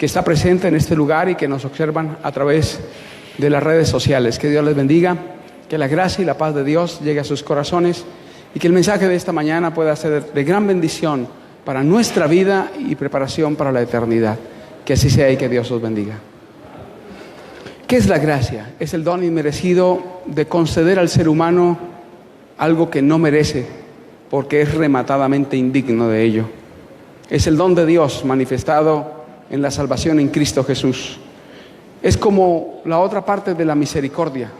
que está presente en este lugar y que nos observan a través de las redes sociales. Que Dios les bendiga, que la gracia y la paz de Dios llegue a sus corazones y que el mensaje de esta mañana pueda ser de gran bendición para nuestra vida y preparación para la eternidad. Que así sea y que Dios os bendiga. ¿Qué es la gracia? Es el don inmerecido de conceder al ser humano algo que no merece, porque es rematadamente indigno de ello. Es el don de Dios manifestado en la salvación en Cristo Jesús. Es como la otra parte de la misericordia.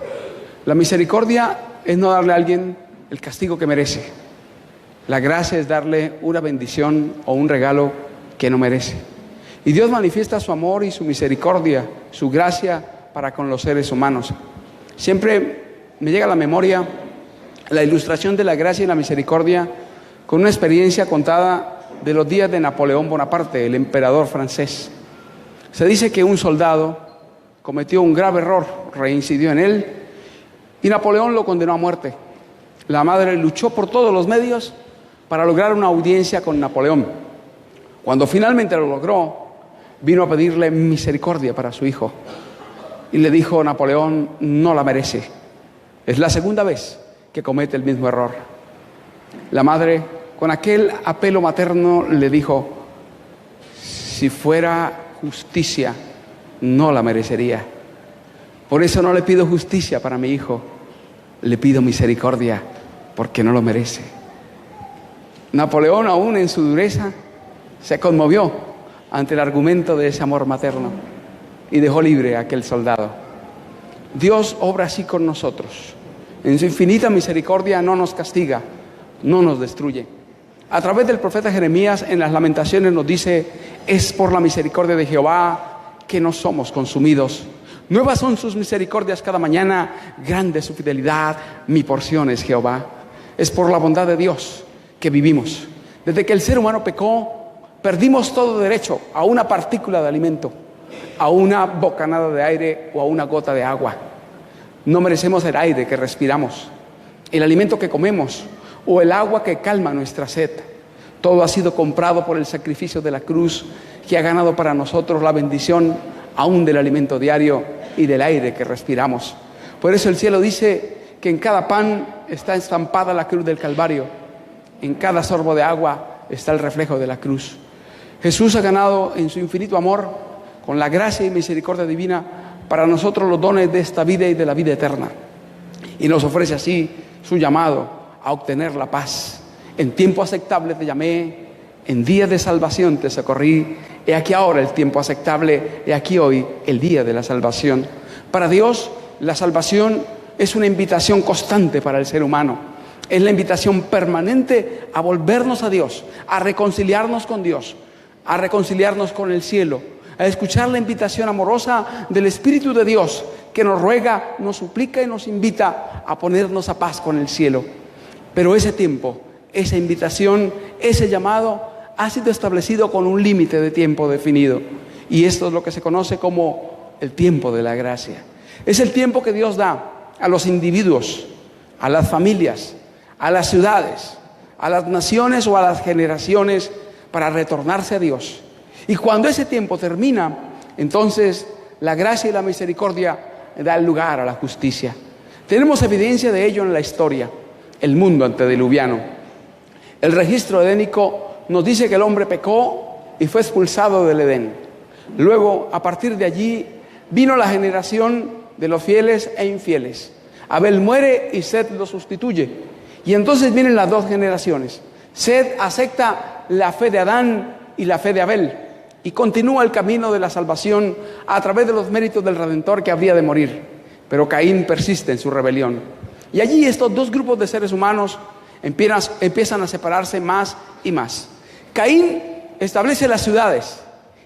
La misericordia es no darle a alguien el castigo que merece. La gracia es darle una bendición o un regalo que no merece. Y Dios manifiesta su amor y su misericordia, su gracia para con los seres humanos. Siempre me llega a la memoria la ilustración de la gracia y la misericordia con una experiencia contada de los días de Napoleón Bonaparte, el emperador francés. Se dice que un soldado cometió un grave error, reincidió en él y Napoleón lo condenó a muerte. La madre luchó por todos los medios para lograr una audiencia con Napoleón. Cuando finalmente lo logró, vino a pedirle misericordia para su hijo. Y le dijo: Napoleón no la merece. Es la segunda vez que comete el mismo error. La madre, con aquel apelo materno, le dijo: si fuera justicia, no la merecería. Por eso no le pido justicia para mi hijo, le pido misericordia, porque no lo merece. Napoleón, aún en su dureza, se conmovió ante el argumento de ese amor materno y dejó libre a aquel soldado. Dios obra así con nosotros. En su infinita misericordia no nos castiga, no nos destruye. A través del profeta Jeremías en las Lamentaciones nos dice: es por la misericordia de Jehová que no somos consumidos. Nuevas son sus misericordias cada mañana, grande su fidelidad, mi porción es Jehová. Es por la bondad de Dios que vivimos. Desde que el ser humano pecó, perdimos todo derecho a una partícula de alimento, a una bocanada de aire o a una gota de agua. No merecemos el aire que respiramos, el alimento que comemos o el agua que calma nuestra sed. Todo ha sido comprado por el sacrificio de la cruz, que ha ganado para nosotros la bendición aún del alimento diario y del aire que respiramos. Por eso el cielo dice que en cada pan está estampada la cruz del Calvario, en cada sorbo de agua está el reflejo de la cruz. Jesús ha ganado en su infinito amor, con la gracia y misericordia divina, para nosotros los dones de esta vida y de la vida eterna. Y nos ofrece así su llamado a obtener la paz. En tiempo aceptable te llamé, en día de salvación te socorrí. He aquí ahora el tiempo aceptable, he aquí hoy el día de la salvación. Para Dios, la salvación es una invitación constante para el ser humano. Es la invitación permanente a volvernos a Dios, a reconciliarnos con Dios, a reconciliarnos con el cielo, a escuchar la invitación amorosa del Espíritu de Dios, que nos ruega, nos suplica y nos invita a ponernos a paz con el cielo. Pero ese tiempo, esa invitación, ese llamado ha sido establecido con un límite de tiempo definido. Y esto es lo que se conoce como el tiempo de la gracia. Es el tiempo que Dios da a los individuos, a las familias, a las ciudades, a las naciones o a las generaciones para retornarse a Dios. Y cuando ese tiempo termina, entonces la gracia y la misericordia dan lugar a la justicia. Tenemos evidencia de ello en la historia, el mundo antediluviano. El registro edénico nos dice que el hombre pecó y fue expulsado del Edén. Luego, a partir de allí, vino la generación de los fieles e infieles. Abel muere y Set lo sustituye. Y entonces vienen las dos generaciones. Set acepta la fe de Adán y la fe de Abel y continúa el camino de la salvación a través de los méritos del Redentor que habría de morir. Pero Caín persiste en su rebelión. Y allí estos dos grupos de seres humanos empiezan a separarse más y más. Caín establece las ciudades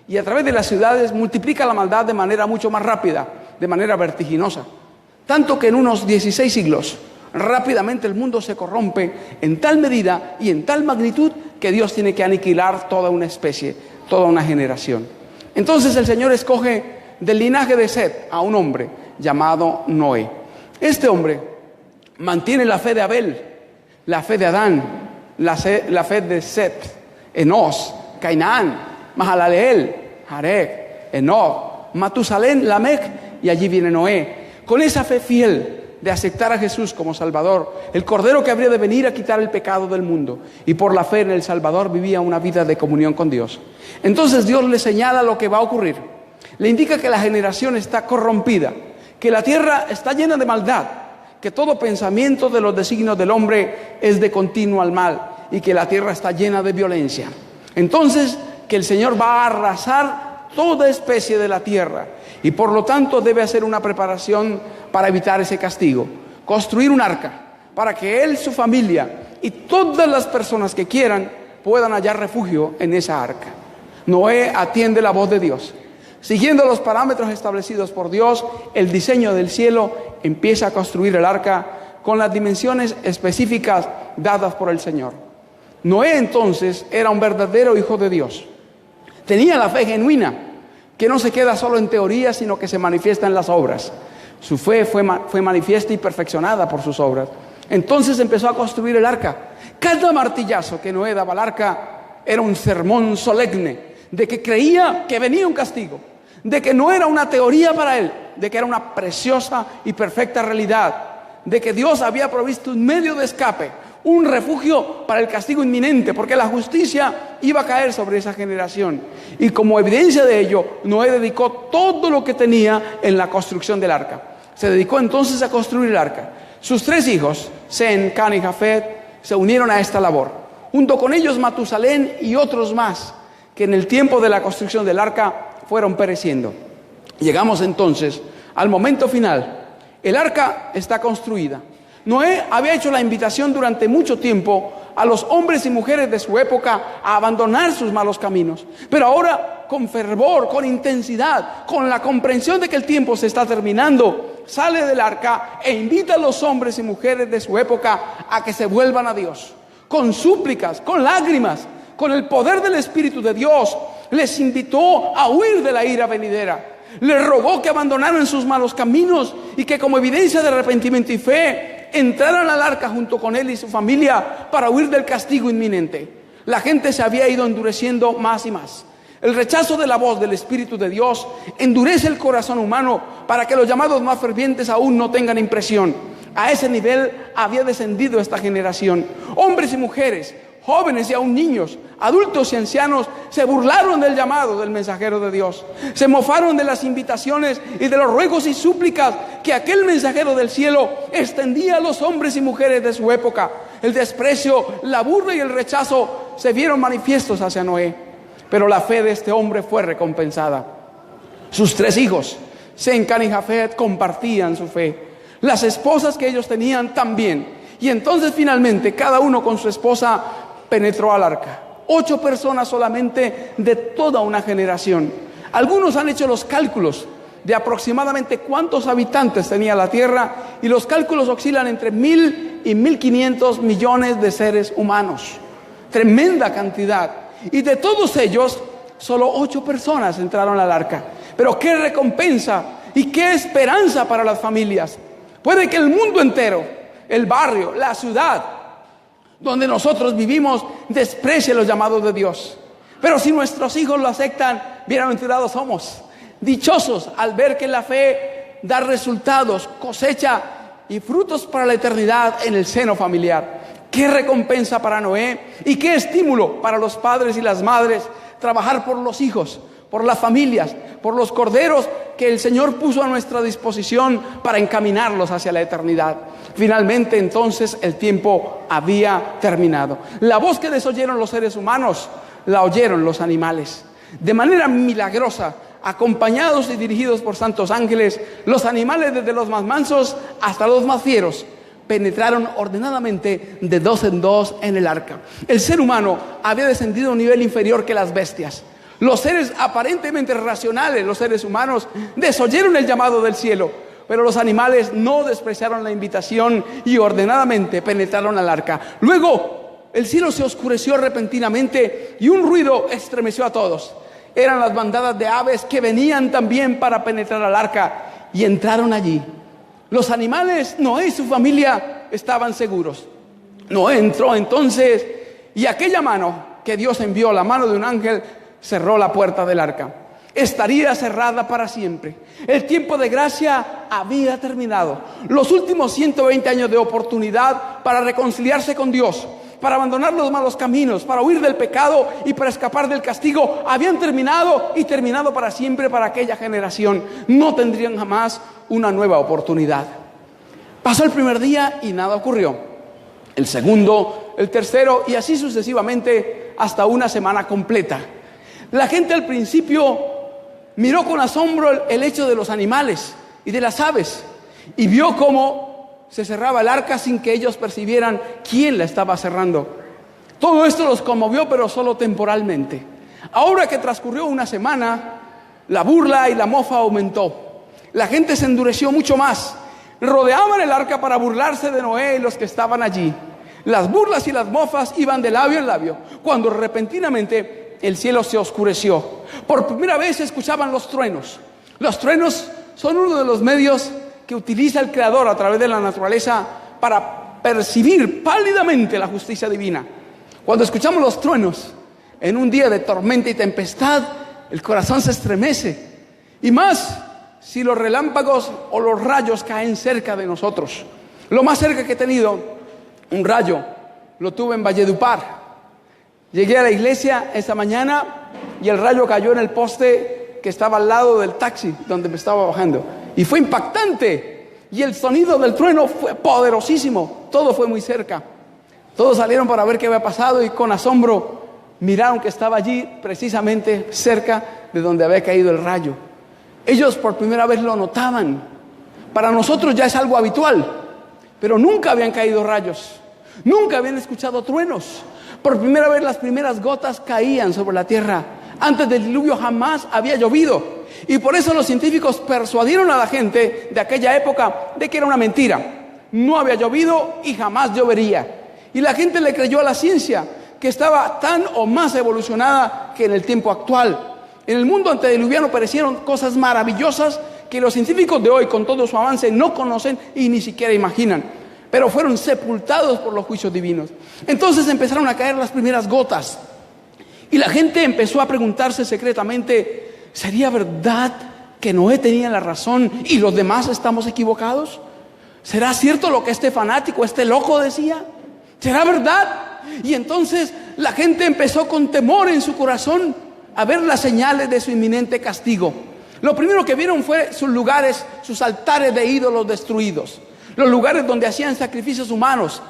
y a través de las ciudades multiplica la maldad de manera mucho más rápida, de manera vertiginosa. Tanto que en unos 16 siglos rápidamente el mundo se corrompe en tal medida y en tal magnitud que Dios tiene que aniquilar toda una especie, toda una generación. Entonces el Señor escoge del linaje de Set a un hombre llamado Noé. Este hombre mantiene la fe de Abel, la fe de Adán, la fe de Set, Enos, Cainán, Mahalaleel, Jareb, Enoc, Matusalén, Lamec, y allí viene Noé. Con esa fe fiel de aceptar a Jesús como Salvador, el Cordero que habría de venir a quitar el pecado del mundo, y por la fe en el Salvador vivía una vida de comunión con Dios. Entonces Dios le señala lo que va a ocurrir. Le indica que la generación está corrompida, que la tierra está llena de maldad, que todo pensamiento de los designios del hombre es de continuo al mal, y que la tierra está llena de violencia. Entonces, que el Señor va a arrasar toda especie de la tierra, y por lo tanto debe hacer una preparación para evitar ese castigo. Construir un arca para que él, su familia y todas las personas que quieran puedan hallar refugio en esa arca. Noé atiende la voz de Dios. Siguiendo los parámetros establecidos por Dios, el diseño del cielo empieza a construir el arca con las dimensiones específicas dadas por el Señor. Noé entonces era un verdadero hijo de Dios. Tenía la fe genuina, que no se queda solo en teoría, sino que se manifiesta en las obras. Su fe fue manifiesta y perfeccionada por sus obras. Entonces empezó a construir el arca. Cada martillazo que Noé daba al arca era un sermón solemne de que creía que venía un castigo, de que no era una teoría para él, de que era una preciosa y perfecta realidad, de que Dios había provisto un medio de escape, un refugio para el castigo inminente, porque la justicia iba a caer sobre esa generación. Y como evidencia de ello, Noé dedicó todo lo que tenía en la construcción del arca. Se dedicó entonces a construir el arca. Sus 3 hijos, Sem, Cam y Jafet, se unieron a esta labor. Junto con ellos Matusalén y otros más, que en el tiempo de la construcción del arca fueron pereciendo. Llegamos entonces al momento final. El arca está construida. Noé había hecho la invitación durante mucho tiempo a los hombres y mujeres de su época a abandonar sus malos caminos. Pero ahora, con fervor, con intensidad, con la comprensión de que el tiempo se está terminando, sale del arca e invita a los hombres y mujeres de su época a que se vuelvan a Dios. Con súplicas, con lágrimas, con el poder del Espíritu de Dios, les invitó a huir de la ira venidera. Les rogó que abandonaran sus malos caminos y que como evidencia de arrepentimiento y fe entraran al arca junto con él y su familia para huir del castigo inminente. La gente se había ido endureciendo más y más. El rechazo de la voz del Espíritu de Dios endurece el corazón humano para que los llamados más fervientes aún no tengan impresión. A ese nivel había descendido esta generación. Hombres y mujeres, jóvenes y aún niños, adultos y ancianos se burlaron del llamado del mensajero de Dios. Se mofaron de las invitaciones y de los ruegos y súplicas que aquel mensajero del cielo extendía a los hombres y mujeres de su época. El desprecio, la burla y el rechazo se vieron manifiestos hacia Noé. Pero la fe de este hombre fue recompensada. Sus 3 hijos, Sem, Cam y Jafet, compartían su fe. Las esposas que ellos tenían también. Y entonces finalmente cada uno con su esposa penetró al arca. 8 personas solamente de toda una generación. Algunos han hecho los cálculos de aproximadamente cuántos habitantes tenía la tierra, y los cálculos oscilan entre 1.000 y 1.500 millones de seres humanos. Tremenda cantidad. Y de todos ellos, solo 8 personas entraron al arca. Pero qué recompensa y qué esperanza para las familias. Puede que el mundo entero, el barrio, la ciudad donde nosotros vivimos, desprecie los llamados de Dios. Pero si nuestros hijos lo aceptan, bienaventurados somos. Dichosos al ver que la fe da resultados, cosecha y frutos para la eternidad en el seno familiar. Qué recompensa para Noé y qué estímulo para los padres y las madres trabajar por los hijos, por las familias, por los corderos que el Señor puso a nuestra disposición para encaminarlos hacia la eternidad. Finalmente entonces el tiempo había terminado. La voz que desoyeron los seres humanos la oyeron los animales. De manera milagrosa, acompañados y dirigidos por santos ángeles, los animales, desde los más mansos hasta los más fieros, penetraron ordenadamente de 2 en 2 en el arca. El ser humano había descendido a un nivel inferior que las bestias. Los seres aparentemente racionales, los seres humanos, desoyeron el llamado del cielo, pero los animales no despreciaron la invitación y ordenadamente penetraron al arca. Luego el cielo se oscureció repentinamente y un ruido estremeció a todos. Eran las bandadas de aves que venían también para penetrar al arca y entraron allí. Los animales, Noé y su familia estaban seguros. Noé entró entonces y aquella mano que Dios envió, la mano de un ángel, cerró la puerta del arca. estaría cerrada para siempre. El tiempo de gracia había terminado. Los últimos 120 años de oportunidad para reconciliarse con Dios, para abandonar los malos caminos, para huir del pecado y para escapar del castigo, habían terminado y terminado para siempre para aquella generación. No tendrían jamás una nueva oportunidad. Pasó el primer día y nada ocurrió. El segundo, el tercero y así sucesivamente hasta una semana completa. La gente al principio miró con asombro el hecho de los animales y de las aves y vio cómo se cerraba el arca sin que ellos percibieran quién la estaba cerrando. Todo esto los conmovió, pero solo temporalmente. Ahora que transcurrió una semana, la burla y la mofa aumentó. La gente se endureció mucho más. Rodeaban el arca para burlarse de Noé y los que estaban allí. Las burlas y las mofas iban de labio en labio, cuando repentinamente el cielo se oscureció. Por primera vez se escuchaban los truenos. Los truenos son uno de los medios que utiliza el Creador a través de la naturaleza para percibir pálidamente la justicia divina. Cuando escuchamos los truenos en un día de tormenta y tempestad, el corazón se estremece. Y más si los relámpagos o los rayos caen cerca de nosotros. Lo más cerca que he tenido un rayo lo tuve en Valledupar. Llegué a la iglesia esa mañana y el rayo cayó en el poste que estaba al lado del taxi donde me estaba bajando. Y fue impactante. Y el sonido del trueno fue poderosísimo. Todo fue muy cerca. Todos salieron para ver qué había pasado y con asombro miraron que estaba allí precisamente cerca de donde había caído el rayo. Ellos por primera vez lo notaban. Para nosotros ya es algo habitual, pero nunca habían caído rayos. Nunca habían escuchado truenos. Por primera vez las primeras gotas caían sobre la tierra. Antes del diluvio jamás había llovido. Y por eso los científicos persuadieron a la gente de aquella época de que era una mentira. No había llovido y jamás llovería. Y la gente le creyó a la ciencia, que estaba tan o más evolucionada que en el tiempo actual. En el mundo antediluviano aparecieron cosas maravillosas que los científicos de hoy, con todo su avance, no conocen y ni siquiera imaginan. Pero fueron sepultados por los juicios divinos. Entonces empezaron a caer las primeras gotas. Y la gente empezó a preguntarse secretamente, ¿sería verdad que Noé tenía la razón y los demás estamos equivocados? ¿Será cierto lo que este fanático, este loco decía? ¿Será verdad? Y entonces la gente empezó con temor en su corazón a ver las señales de su inminente castigo. Lo primero que vieron fue sus lugares, sus altares de ídolos destruidos. Los lugares donde hacían sacrificios humanos.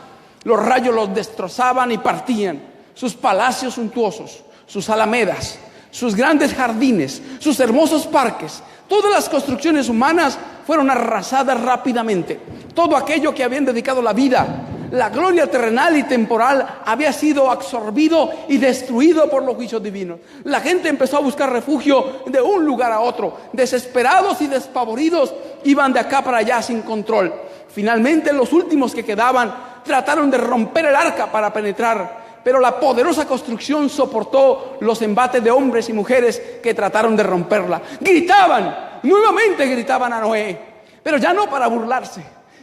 Los rayos los destrozaban y partían. Sus palacios suntuosos, sus alamedas, sus grandes jardines, sus hermosos parques. Todas las construcciones humanas fueron arrasadas rápidamente. Todo aquello que habían dedicado la vida, la gloria terrenal y temporal, había sido absorbido y destruido por los juicios divinos. La gente empezó a buscar refugio de un lugar a otro. Desesperados y despavoridos, iban de acá para allá sin control. Finalmente, los últimos que quedaban trataron de romper el arca para penetrar, pero la poderosa construcción soportó los embates de hombres y mujeres que trataron de romperla. Gritaban, nuevamente gritaban a Noé, pero ya no para burlarse.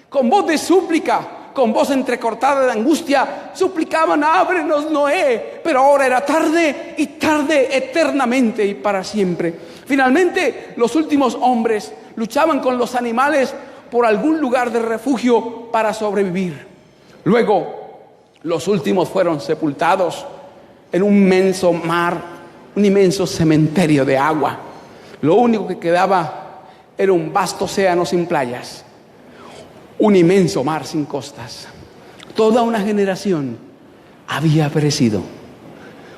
Con voz de súplica, con voz entrecortada de angustia, suplicaban, ábrenos Noé. Pero ahora era tarde y tarde eternamente y para siempre. Finalmente, los últimos hombres luchaban con los animales por algún lugar de refugio para sobrevivir. Luego, los últimos fueron sepultados en un inmenso mar, un inmenso cementerio de agua. Lo único que quedaba era un vasto océano sin playas, un inmenso mar sin costas. Toda una generación había perecido.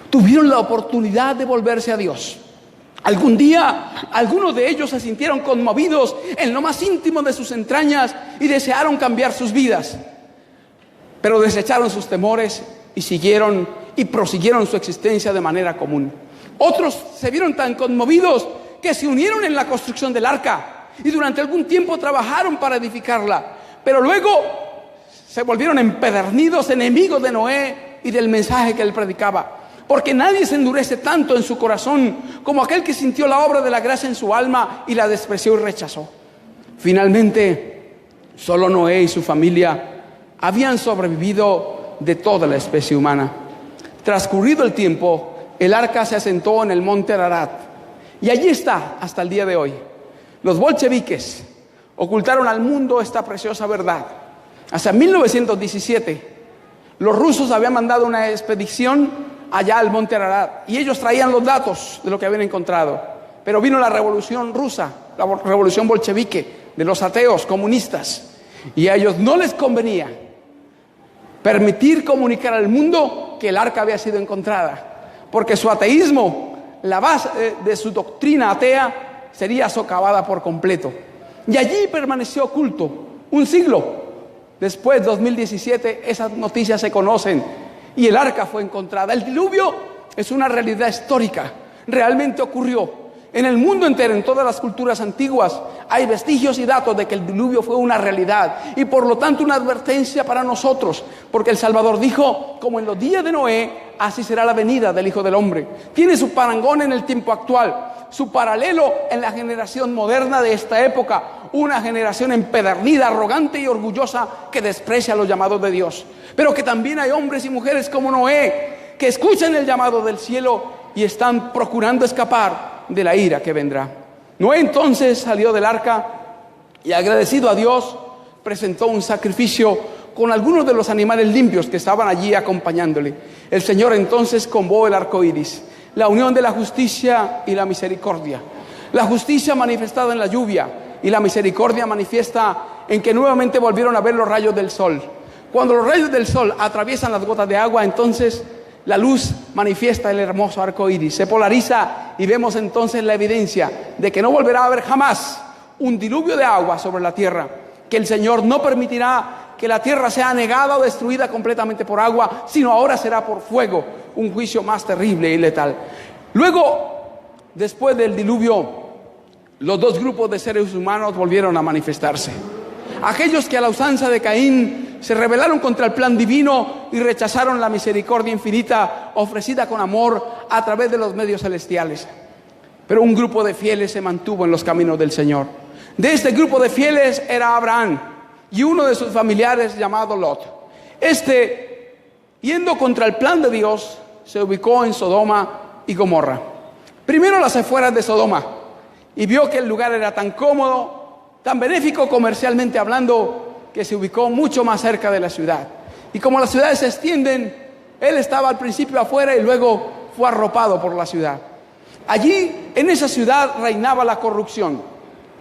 Tuvieron la oportunidad de volverse a Dios. Algún día, algunos de ellos se sintieron conmovidos en lo más íntimo de sus entrañas y desearon cambiar sus vidas. Pero desecharon sus temores y siguieron y prosiguieron su existencia de manera común. Otros se vieron tan conmovidos que se unieron en la construcción del arca y durante algún tiempo trabajaron para edificarla. Pero luego se volvieron empedernidos, enemigos de Noé y del mensaje que él predicaba. Porque nadie se endurece tanto en su corazón como aquel que sintió la obra de la gracia en su alma y la despreció y rechazó. Finalmente, solo Noé y su familia habían sobrevivido de toda la especie humana. Transcurrido el tiempo, el arca se asentó en el monte Ararat Y allí está hasta el día de hoy. Los bolcheviques ocultaron al mundo esta preciosa verdad. Hasta 1917, los rusos habían mandado una expedición allá al monte Ararat y ellos traían los datos de lo que habían encontrado. Pero vino la revolución rusa, la revolución bolchevique de los ateos comunistas, y a ellos no les convenía permitir comunicar al mundo que el arca había sido encontrada, porque su ateísmo, la base de su doctrina atea, sería socavada por completo. Y allí permaneció oculto un siglo. Después, 2017, esas noticias se conocen y el arca fue encontrada. El diluvio es una realidad histórica, realmente ocurrió. En el mundo entero, en todas las culturas antiguas, hay vestigios y datos de que el diluvio fue una realidad y por lo tanto una advertencia para nosotros, porque el Salvador dijo, como en los días de Noé, así será la venida del Hijo del Hombre. Tiene su parangón en el tiempo actual, su paralelo en la generación moderna de esta época, una generación empedernida, arrogante y orgullosa que desprecia los llamados de Dios. Pero que también hay hombres y mujeres como Noé que escuchan el llamado del cielo y están procurando escapar de la ira que vendrá. Noé entonces salió del arca y, agradecido a Dios, presentó un sacrificio con algunos de los animales limpios que estaban allí acompañándole. El Señor entonces combó el arco iris, la unión de la justicia y la misericordia. La justicia manifestada en la lluvia y la misericordia manifiesta en que nuevamente volvieron a ver los rayos del sol. Cuando los rayos del sol atraviesan las gotas de agua, entonces la luz manifiesta el hermoso arco iris, se polariza y vemos entonces la evidencia de que no volverá a haber jamás un diluvio de agua sobre la tierra, que el Señor no permitirá que la tierra sea anegada o destruida completamente por agua, sino ahora será por fuego, un juicio más terrible y letal. Luego, después del diluvio, los dos grupos de seres humanos volvieron a manifestarse. Aquellos que a la usanza de Caín se rebelaron contra el plan divino y rechazaron la misericordia infinita ofrecida con amor a través de los medios celestiales. Pero un grupo de fieles se mantuvo en los caminos del Señor. De este grupo de fieles era Abraham y uno de sus familiares llamado Lot. Yendo contra el plan de Dios, se ubicó en Sodoma y Gomorra. Primero las afueras de Sodoma, y vio que el lugar era tan cómodo, tan benéfico comercialmente hablando, que se ubicó mucho más cerca de la ciudad. Y como las ciudades se extienden, él estaba al principio afuera y luego fue arropado por la ciudad. Allí, en esa ciudad, reinaba la corrupción,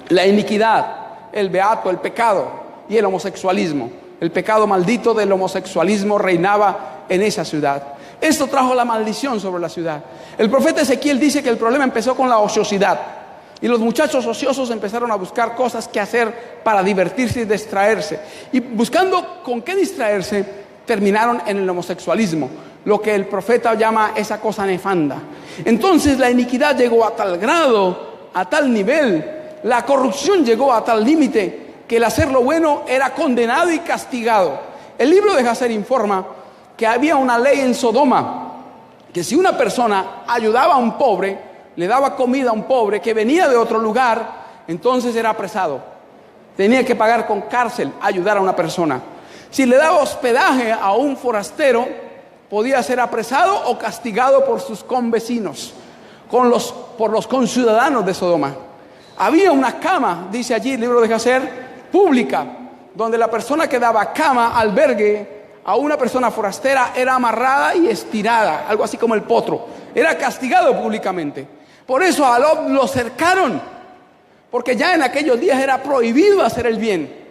la iniquidad, el beato, el pecado y el homosexualismo. El pecado maldito del homosexualismo reinaba en esa ciudad. Esto trajo la maldición sobre la ciudad. El profeta Ezequiel dice que el problema empezó con la ociosidad. Y los muchachos ociosos empezaron a buscar cosas que hacer para divertirse y distraerse. Y buscando con qué distraerse, terminaron en el homosexualismo, lo que el profeta llama esa cosa nefanda. Entonces la iniquidad llegó a tal grado, a tal nivel, la corrupción llegó a tal límite, que el hacer lo bueno era condenado y castigado. El libro de Jacer informa que había una ley en Sodoma, que si una persona ayudaba a un pobre, le daba comida a un pobre que venía de otro lugar, entonces era apresado. Tenía que pagar con cárcel ayudar a una persona. Si le daba hospedaje a un forastero, podía ser apresado o castigado por sus convecinos, por los conciudadanos de Sodoma. Había una cama, dice allí el libro de Jacer, pública, donde la persona que daba cama, albergue a una persona forastera, era amarrada y estirada, algo así como el potro. Era castigado públicamente. Por eso a Lot lo cercaron, porque ya en aquellos días era prohibido hacer el bien.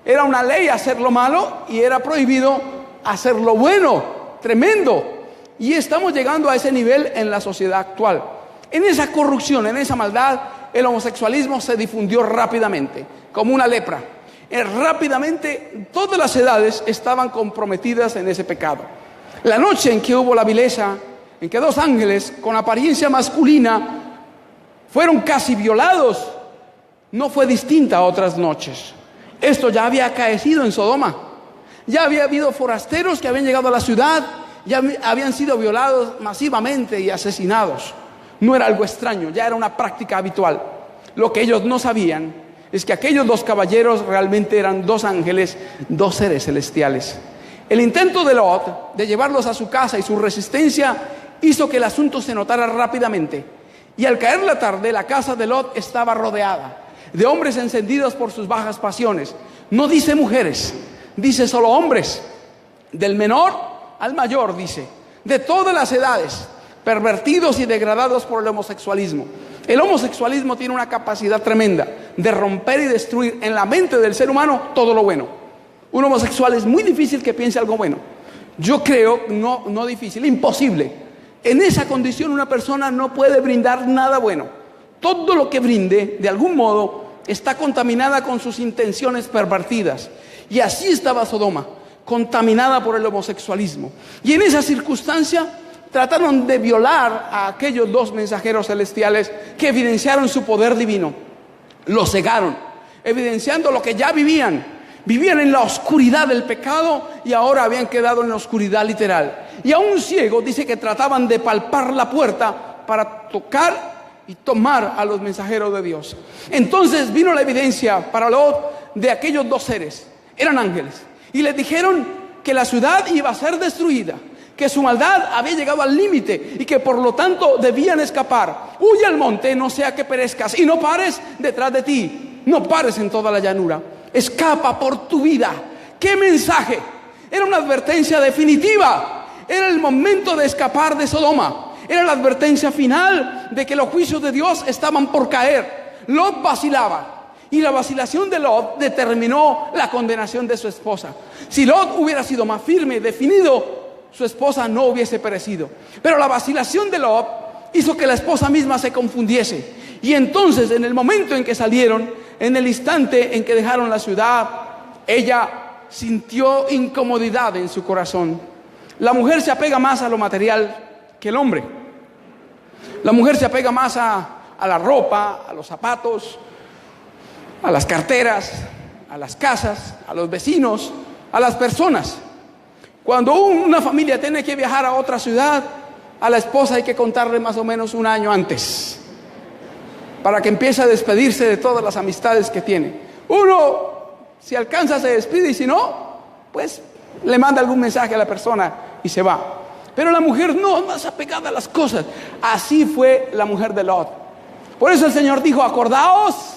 Era una ley hacer lo malo y era prohibido hacer lo bueno. Tremendo. Y estamos llegando a ese nivel en la sociedad actual. En esa corrupción, en esa maldad, el homosexualismo se difundió rápidamente, como una lepra. Rápidamente todas las edades estaban comprometidas en ese pecado. La noche en que hubo la vileza, en que dos ángeles con apariencia masculina fueron casi violados, no fue distinta a otras noches. Esto ya había acaecido en Sodoma. Ya había habido forasteros que habían llegado a la ciudad, ya habían sido violados masivamente y asesinados. No era algo extraño, ya era una práctica habitual. Lo que ellos no sabían es que aquellos dos caballeros realmente eran dos ángeles, dos seres celestiales. El intento de Lot de llevarlos a su casa y su resistencia hizo que el asunto se notara rápidamente. Y al caer la tarde, la casa de Lot estaba rodeada de hombres encendidos por sus bajas pasiones. No dice mujeres, dice solo hombres, del menor al mayor, dice, de todas las edades, pervertidos y degradados por el homosexualismo. El homosexualismo tiene una capacidad tremenda de romper y destruir en la mente del ser humano todo lo bueno. Un homosexual es muy difícil que piense algo bueno. Yo creo, no difícil, imposible. En esa condición una persona no puede brindar nada bueno. Todo lo que brinde, de algún modo, está contaminada con sus intenciones pervertidas. Y así estaba Sodoma, contaminada por el homosexualismo. Y en esa circunstancia trataron de violar a aquellos dos mensajeros celestiales que evidenciaron su poder divino. Los cegaron, evidenciando lo que ya vivían. Vivían en la oscuridad del pecado y ahora habían quedado en la oscuridad literal. Y a un ciego dice que trataban de palpar la puerta para tocar y tomar a los mensajeros de Dios. Entonces vino la evidencia para Lot de aquellos dos seres. Eran ángeles. Y les dijeron que la ciudad iba a ser destruida, que su maldad había llegado al límite y que por lo tanto debían escapar. Huye al monte, no sea que perezcas, y no pares detrás de ti. No pares en toda la llanura. Escapa por tu vida. ¡Qué mensaje! Era una advertencia definitiva. Era el momento de escapar de Sodoma. Era la advertencia final de que los juicios de Dios estaban por caer. Lot vacilaba. Y la vacilación de Lot determinó la condenación de su esposa. Si Lot hubiera sido más firme y definido, su esposa no hubiese perecido. Pero la vacilación de Lot hizo que la esposa misma se confundiese. Y entonces, en el momento en que salieron, en el instante en que dejaron la ciudad, ella sintió incomodidad en su corazón. La mujer se apega más a lo material que el hombre. La mujer se apega más a la ropa, a los zapatos, a las carteras, a las casas, a los vecinos, a las personas. Cuando una familia tiene que viajar a otra ciudad, a la esposa hay que contarle más o menos un año antes, para que empiece a despedirse de todas las amistades que tiene. Uno, si alcanza, se despide, y si no, pues le manda algún mensaje a la persona y se va. Pero la mujer no, más apegada a las cosas. Así fue la mujer de Lot. Por eso el Señor dijo: acordaos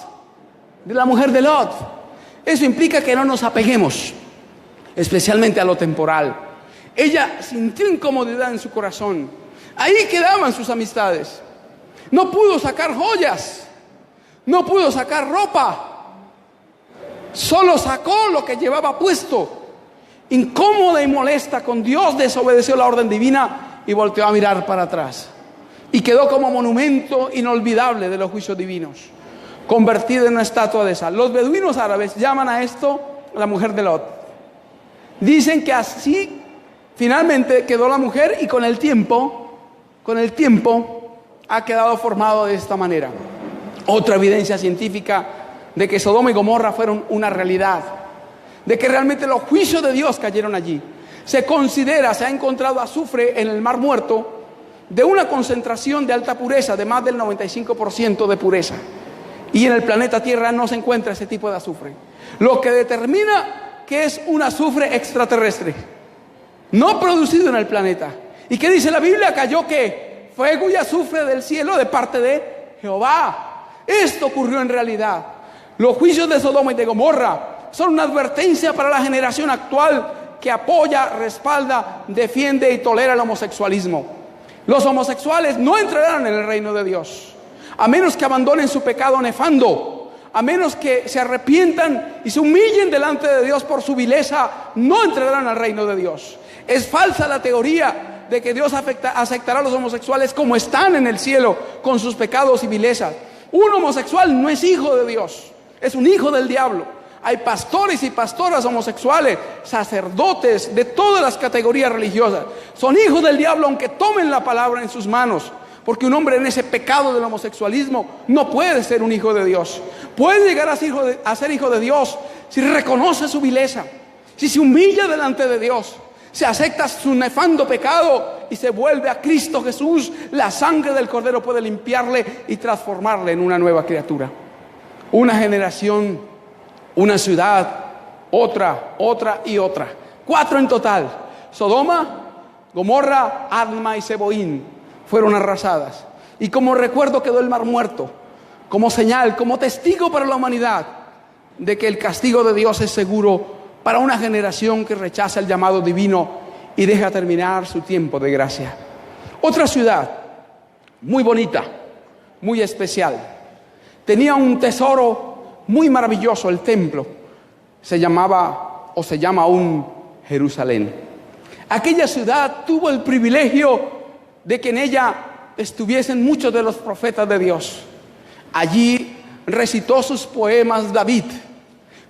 de la mujer de Lot. Eso implica que no nos apeguemos, especialmente a lo temporal. Ella sintió incomodidad en su corazón. Ahí quedaban sus amistades. No pudo sacar joyas, no pudo sacar ropa, solo sacó lo que llevaba puesto. Incómoda y molesta con Dios, desobedeció la orden divina y volteó a mirar para atrás. Y quedó como monumento inolvidable de los juicios divinos, convertida en una estatua de sal. Los beduinos árabes llaman a esto la mujer de Lot. Dicen que así finalmente quedó la mujer, y con el tiempo ha quedado formado de esta manera. Otra evidencia científica de que Sodoma y Gomorra fueron una realidad, de que realmente los juicios de Dios cayeron allí. Se ha encontrado azufre en el Mar Muerto de una concentración de alta pureza, de más del 95% de pureza. Y en el planeta Tierra no se encuentra ese tipo de azufre, lo que determina que es un azufre extraterrestre, no producido en el planeta. ¿Y qué dice la Biblia? Cayó ¿qué? Fuego y azufre del cielo de parte de Jehová. Esto ocurrió en realidad. Los juicios de Sodoma y de Gomorra son una advertencia para la generación actual que apoya, respalda, defiende y tolera el homosexualismo. Los homosexuales no entrarán en el reino de Dios, a menos que abandonen su pecado nefando, a menos que se arrepientan y se humillen delante de Dios por su vileza. No entrarán al reino de Dios. Es falsa la teoría de que Dios aceptará a los homosexuales como están en el cielo, con sus pecados y vilezas. Un homosexual no es hijo de Dios, es un hijo del diablo. Hay pastores y pastoras homosexuales, sacerdotes de todas las categorías religiosas. Son hijos del diablo aunque tomen la palabra en sus manos, porque un hombre en ese pecado del homosexualismo no puede ser un hijo de Dios. Puede llegar a ser hijo de Dios si reconoce su vileza, si se humilla delante de Dios, se acepta su nefando pecado y se vuelve a Cristo Jesús. La sangre del Cordero puede limpiarle y transformarle en una nueva criatura. Una generación, una ciudad, otra y otra. 4 en total. Sodoma, Gomorra, Adma y Zeboín fueron arrasadas. Y como recuerdo quedó el Mar Muerto, como señal, como testigo para la humanidad de que el castigo de Dios es seguro para una generación que rechaza el llamado divino y deja terminar su tiempo de gracia. Otra ciudad muy bonita, muy especial, tenía un tesoro muy maravilloso, el templo. Se llamaba o se llama aún Jerusalén. Aquella ciudad tuvo el privilegio de que en ella estuviesen muchos de los profetas de Dios. Allí recitó sus poemas David,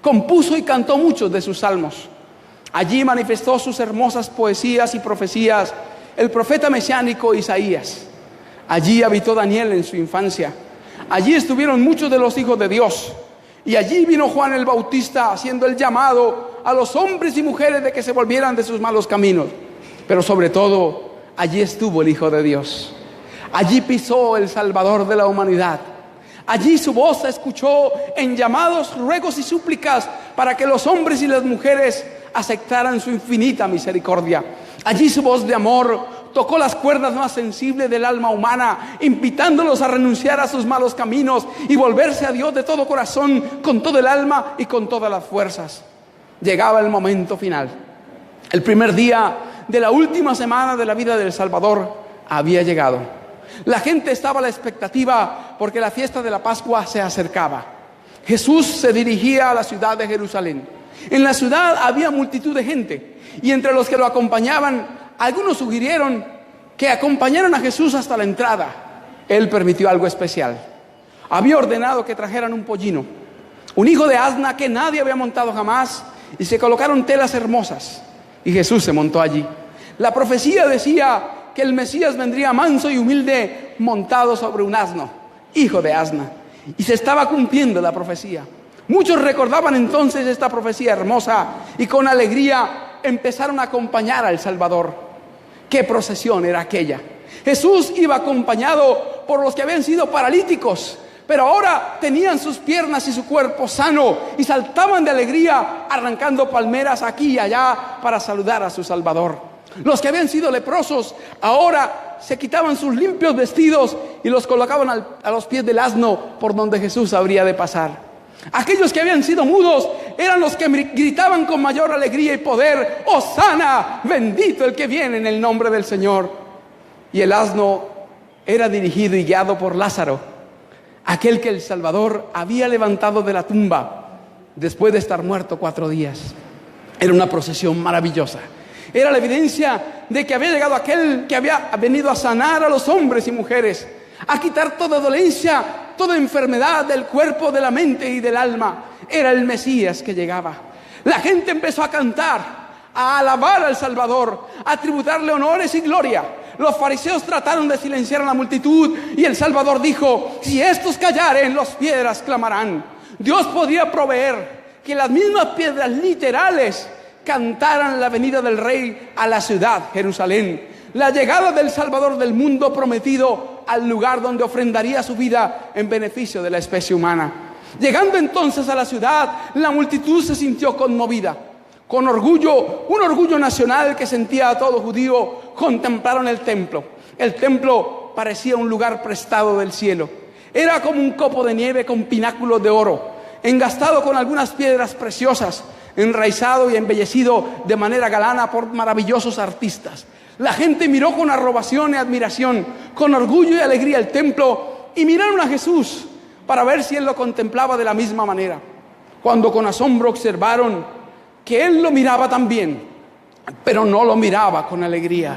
compuso y cantó muchos de sus salmos. Allí manifestó sus hermosas poesías y profecías el profeta mesiánico Isaías. Allí habitó Daniel en su infancia. Allí estuvieron muchos de los hijos de Dios. Y allí vino Juan el Bautista haciendo el llamado a los hombres y mujeres de que se volvieran de sus malos caminos. Pero sobre todo, allí estuvo el Hijo de Dios. Allí pisó el Salvador de la humanidad. Allí su voz se escuchó en llamados, ruegos y súplicas para que los hombres y las mujeres aceptaran su infinita misericordia. Allí su voz de amor tocó las cuerdas más sensibles del alma humana, invitándolos a renunciar a sus malos caminos y volverse a Dios de todo corazón, con todo el alma y con todas las fuerzas. Llegaba el momento final. El primer día de la última semana de la vida del Salvador había llegado. La gente estaba a la expectativa porque la fiesta de la Pascua se acercaba. Jesús se dirigía a la ciudad de Jerusalén. En la ciudad había multitud de gente y entre los que lo acompañaban, algunos sugirieron que acompañaran a Jesús hasta la entrada. Él permitió algo especial. Había ordenado que trajeran un pollino, un hijo de asna que nadie había montado jamás, y se colocaron telas hermosas. Y Jesús se montó allí. La profecía decía que el Mesías vendría manso y humilde, montado sobre un asno, hijo de asna. Y se estaba cumpliendo la profecía. Muchos recordaban entonces esta profecía hermosa y con alegría empezaron a acompañar al Salvador. ¿Qué procesión era aquella? Jesús iba acompañado por los que habían sido paralíticos, pero ahora tenían sus piernas y su cuerpo sano y saltaban de alegría arrancando palmeras aquí y allá para saludar a su Salvador. Los que habían sido leprosos ahora se quitaban sus limpios vestidos y los colocaban a los pies del asno por donde Jesús habría de pasar. Aquellos que habían sido mudos eran los que gritaban con mayor alegría y poder: ¡Hosana! ¡Bendito el que viene en el nombre del Señor! Y el asno era dirigido y guiado por Lázaro, aquel que el Salvador había levantado de la tumba después de estar muerto 4 días. Era una procesión maravillosa. Era la evidencia de que había llegado aquel que había venido a sanar a los hombres y mujeres, a quitar toda dolencia, toda enfermedad del cuerpo, de la mente y del alma. Era el Mesías que llegaba. La gente empezó a cantar, a alabar al Salvador, a tributarle honores y gloria. Los fariseos trataron de silenciar a la multitud y el Salvador dijo: si estos callaren, las piedras clamarán. Dios podía proveer que las mismas piedras literales cantaran la venida del Rey a la ciudad, Jerusalén, la llegada del Salvador del mundo prometido al lugar donde ofrendaría su vida en beneficio de la especie humana. Llegando entonces a la ciudad, la multitud se sintió conmovida. Con orgullo, un orgullo nacional que sentía a todo judío, contemplaron el templo. El templo parecía un lugar prestado del cielo. Era como un copo de nieve con pináculos de oro, engastado con algunas piedras preciosas, enraizado y embellecido de manera galana por maravillosos artistas. La gente miró con arrobación y admiración, con orgullo y alegría el templo, y miraron a Jesús para ver si él lo contemplaba de la misma manera. Cuando con asombro observaron que él lo miraba también, pero no lo miraba con alegría.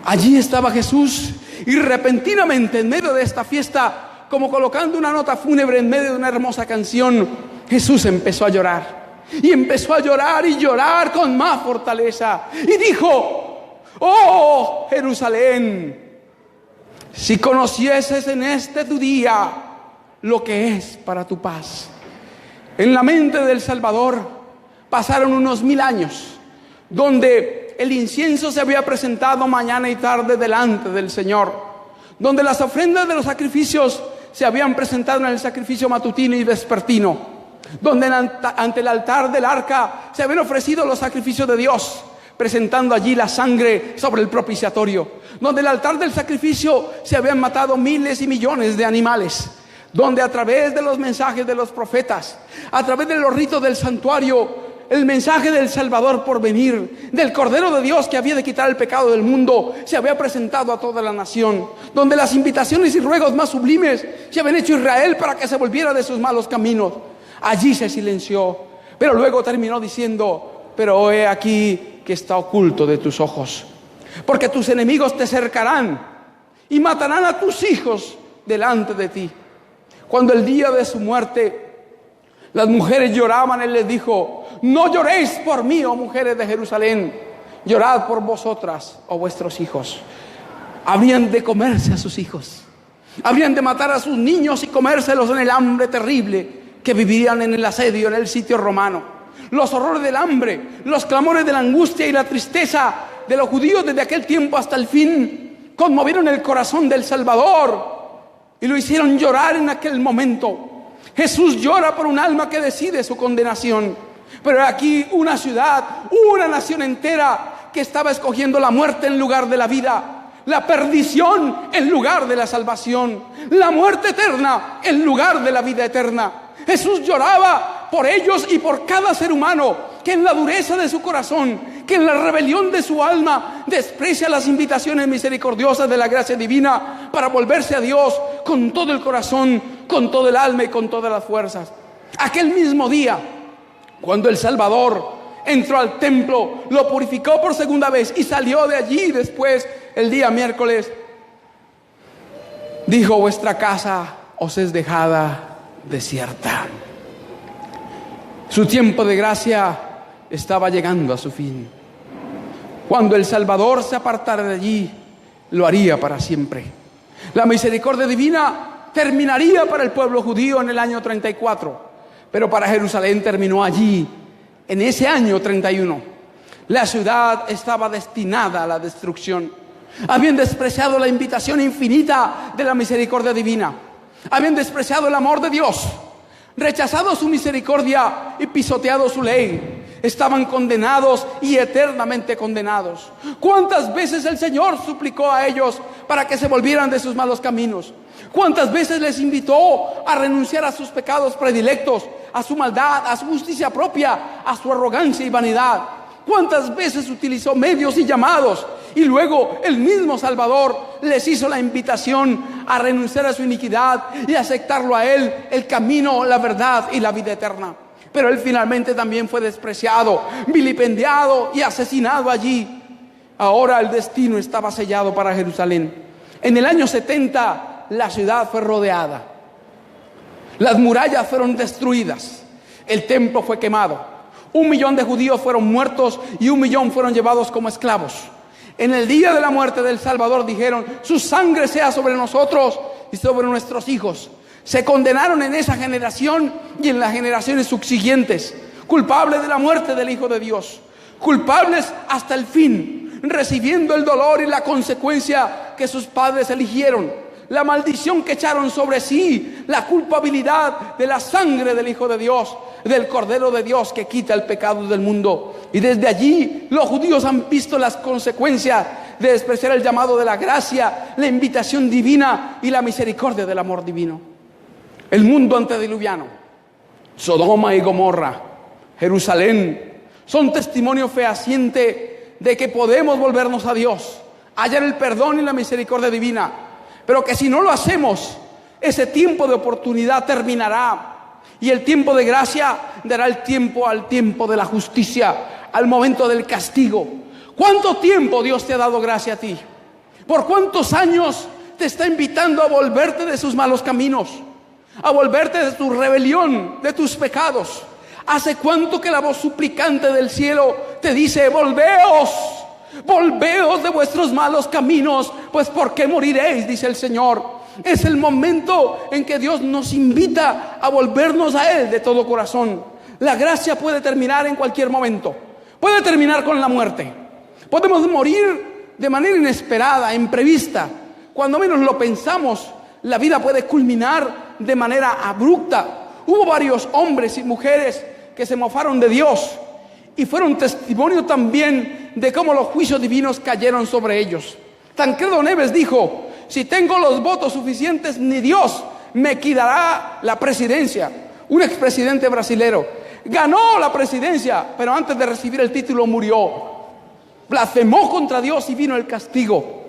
Allí estaba Jesús y repentinamente en medio de esta fiesta, como colocando una nota fúnebre en medio de una hermosa canción, Jesús empezó a llorar. Y empezó a llorar y llorar con más fortaleza. Y dijo: ¡oh, Jerusalén! Si conocieses en este tu día lo que es para tu paz. En la mente del Salvador pasaron unos 1000 años, donde el incienso se había presentado mañana y tarde delante del Señor, donde las ofrendas de los sacrificios se habían presentado en el sacrificio matutino y vespertino, donde ante el altar del arca se habían ofrecido los sacrificios de Dios, presentando allí la sangre sobre el propiciatorio, donde el altar del sacrificio se habían matado miles y millones de animales, donde a través de los mensajes de los profetas, a través de los ritos del santuario, el mensaje del Salvador por venir, del Cordero de Dios que había de quitar el pecado del mundo, se había presentado a toda la nación, donde las invitaciones y ruegos más sublimes se habían hecho a Israel para que se volviera de sus malos caminos. Allí se silenció, pero luego terminó diciendo: pero he aquí que está oculto de tus ojos, porque tus enemigos te cercarán y matarán a tus hijos delante de ti. Cuando el día de su muerte las mujeres lloraban, él les dijo: no lloréis por mí, oh mujeres de Jerusalén, llorad por vosotras, oh vuestros hijos. Habrían de comerse a sus hijos, habrían de matar a sus niños y comérselos en el hambre terrible que vivirían en el asedio, en el sitio romano. Los horrores del hambre, los clamores de la angustia y la tristeza de los judíos desde aquel tiempo hasta el fin conmovieron el corazón del Salvador y lo hicieron llorar en aquel momento. Jesús llora por un alma que decide su condenación, pero aquí una ciudad, una nación entera que estaba escogiendo la muerte en lugar de la vida, la perdición en lugar de la salvación, la muerte eterna en lugar de la vida eterna. Jesús lloraba por ellos y por cada ser humano que en la dureza de su corazón, que en la rebelión de su alma desprecia las invitaciones misericordiosas de la gracia divina para volverse a Dios con todo el corazón, con todo el alma y con todas las fuerzas. Aquel mismo día, cuando el Salvador entró al templo, lo purificó por segunda vez y salió de allí después, el día miércoles, dijo: vuestra casa os es dejada desierta. Su tiempo de gracia estaba llegando a su fin. Cuando el Salvador se apartara de allí, lo haría para siempre. La misericordia divina terminaría para el pueblo judío en el año 34, pero para Jerusalén terminó allí, en ese año 31. La ciudad estaba destinada a la destrucción. Habían despreciado la invitación infinita de la misericordia divina. Habían despreciado el amor de Dios, rechazado su misericordia y pisoteado su ley. Estaban condenados y eternamente condenados. ¿Cuántas veces el Señor suplicó a ellos para que se volvieran de sus malos caminos? ¿Cuántas veces les invitó a renunciar a sus pecados predilectos, a su maldad, a su justicia propia, a su arrogancia y vanidad? ¿Cuántas veces utilizó medios y llamados? Y luego el mismo Salvador les hizo la invitación a renunciar a su iniquidad y aceptarlo a Él, el camino, la verdad y la vida eterna. Pero Él finalmente también fue despreciado, vilipendiado y asesinado allí. Ahora el destino estaba sellado para Jerusalén. En el año 70 la ciudad fue rodeada. Las murallas fueron destruidas. El templo fue quemado. 1 millón de judíos fueron muertos y 1 millón fueron llevados como esclavos. En el día de la muerte del Salvador dijeron: su sangre sea sobre nosotros y sobre nuestros hijos. Se condenaron en esa generación y en las generaciones subsiguientes, culpables de la muerte del Hijo de Dios, culpables hasta el fin, recibiendo el dolor y la consecuencia que sus padres eligieron, la maldición que echaron sobre sí, la culpabilidad de la sangre del Hijo de Dios, del Cordero de Dios que quita el pecado del mundo. Y desde allí los judíos han visto las consecuencias de despreciar el llamado de la gracia, la invitación divina y la misericordia del amor divino. El mundo antediluviano, Sodoma y Gomorra, Jerusalén, son testimonio fehaciente de que podemos volvernos a Dios, hallar el perdón y la misericordia divina, pero que si no lo hacemos, ese tiempo de oportunidad terminará y el tiempo de gracia dará el tiempo al tiempo de la justicia, al momento del castigo. ¿Cuánto tiempo Dios te ha dado gracia a ti? ¿Por cuántos años te está invitando a volverte de sus malos caminos? A volverte de tu rebelión, de tus pecados. ¿Hace cuánto que la voz suplicante del cielo te dice: volveos, volveos de vuestros malos caminos, pues ¿por qué moriréis?, dice el Señor. Es el momento en que Dios nos invita a volvernos a Él de todo corazón. La gracia puede terminar en cualquier momento. Puede terminar con la muerte. Podemos morir de manera inesperada, imprevista. Cuando menos lo pensamos, la vida puede culminar de manera abrupta. Hubo varios hombres y mujeres que se mofaron de Dios y fueron testimonio también de cómo los juicios divinos cayeron sobre ellos. Tancredo Neves dijo: si tengo los votos suficientes, ni Dios me quitará la presidencia. Un expresidente brasilero ganó la presidencia, pero antes de recibir el título murió. Blasfemó contra Dios y vino el castigo.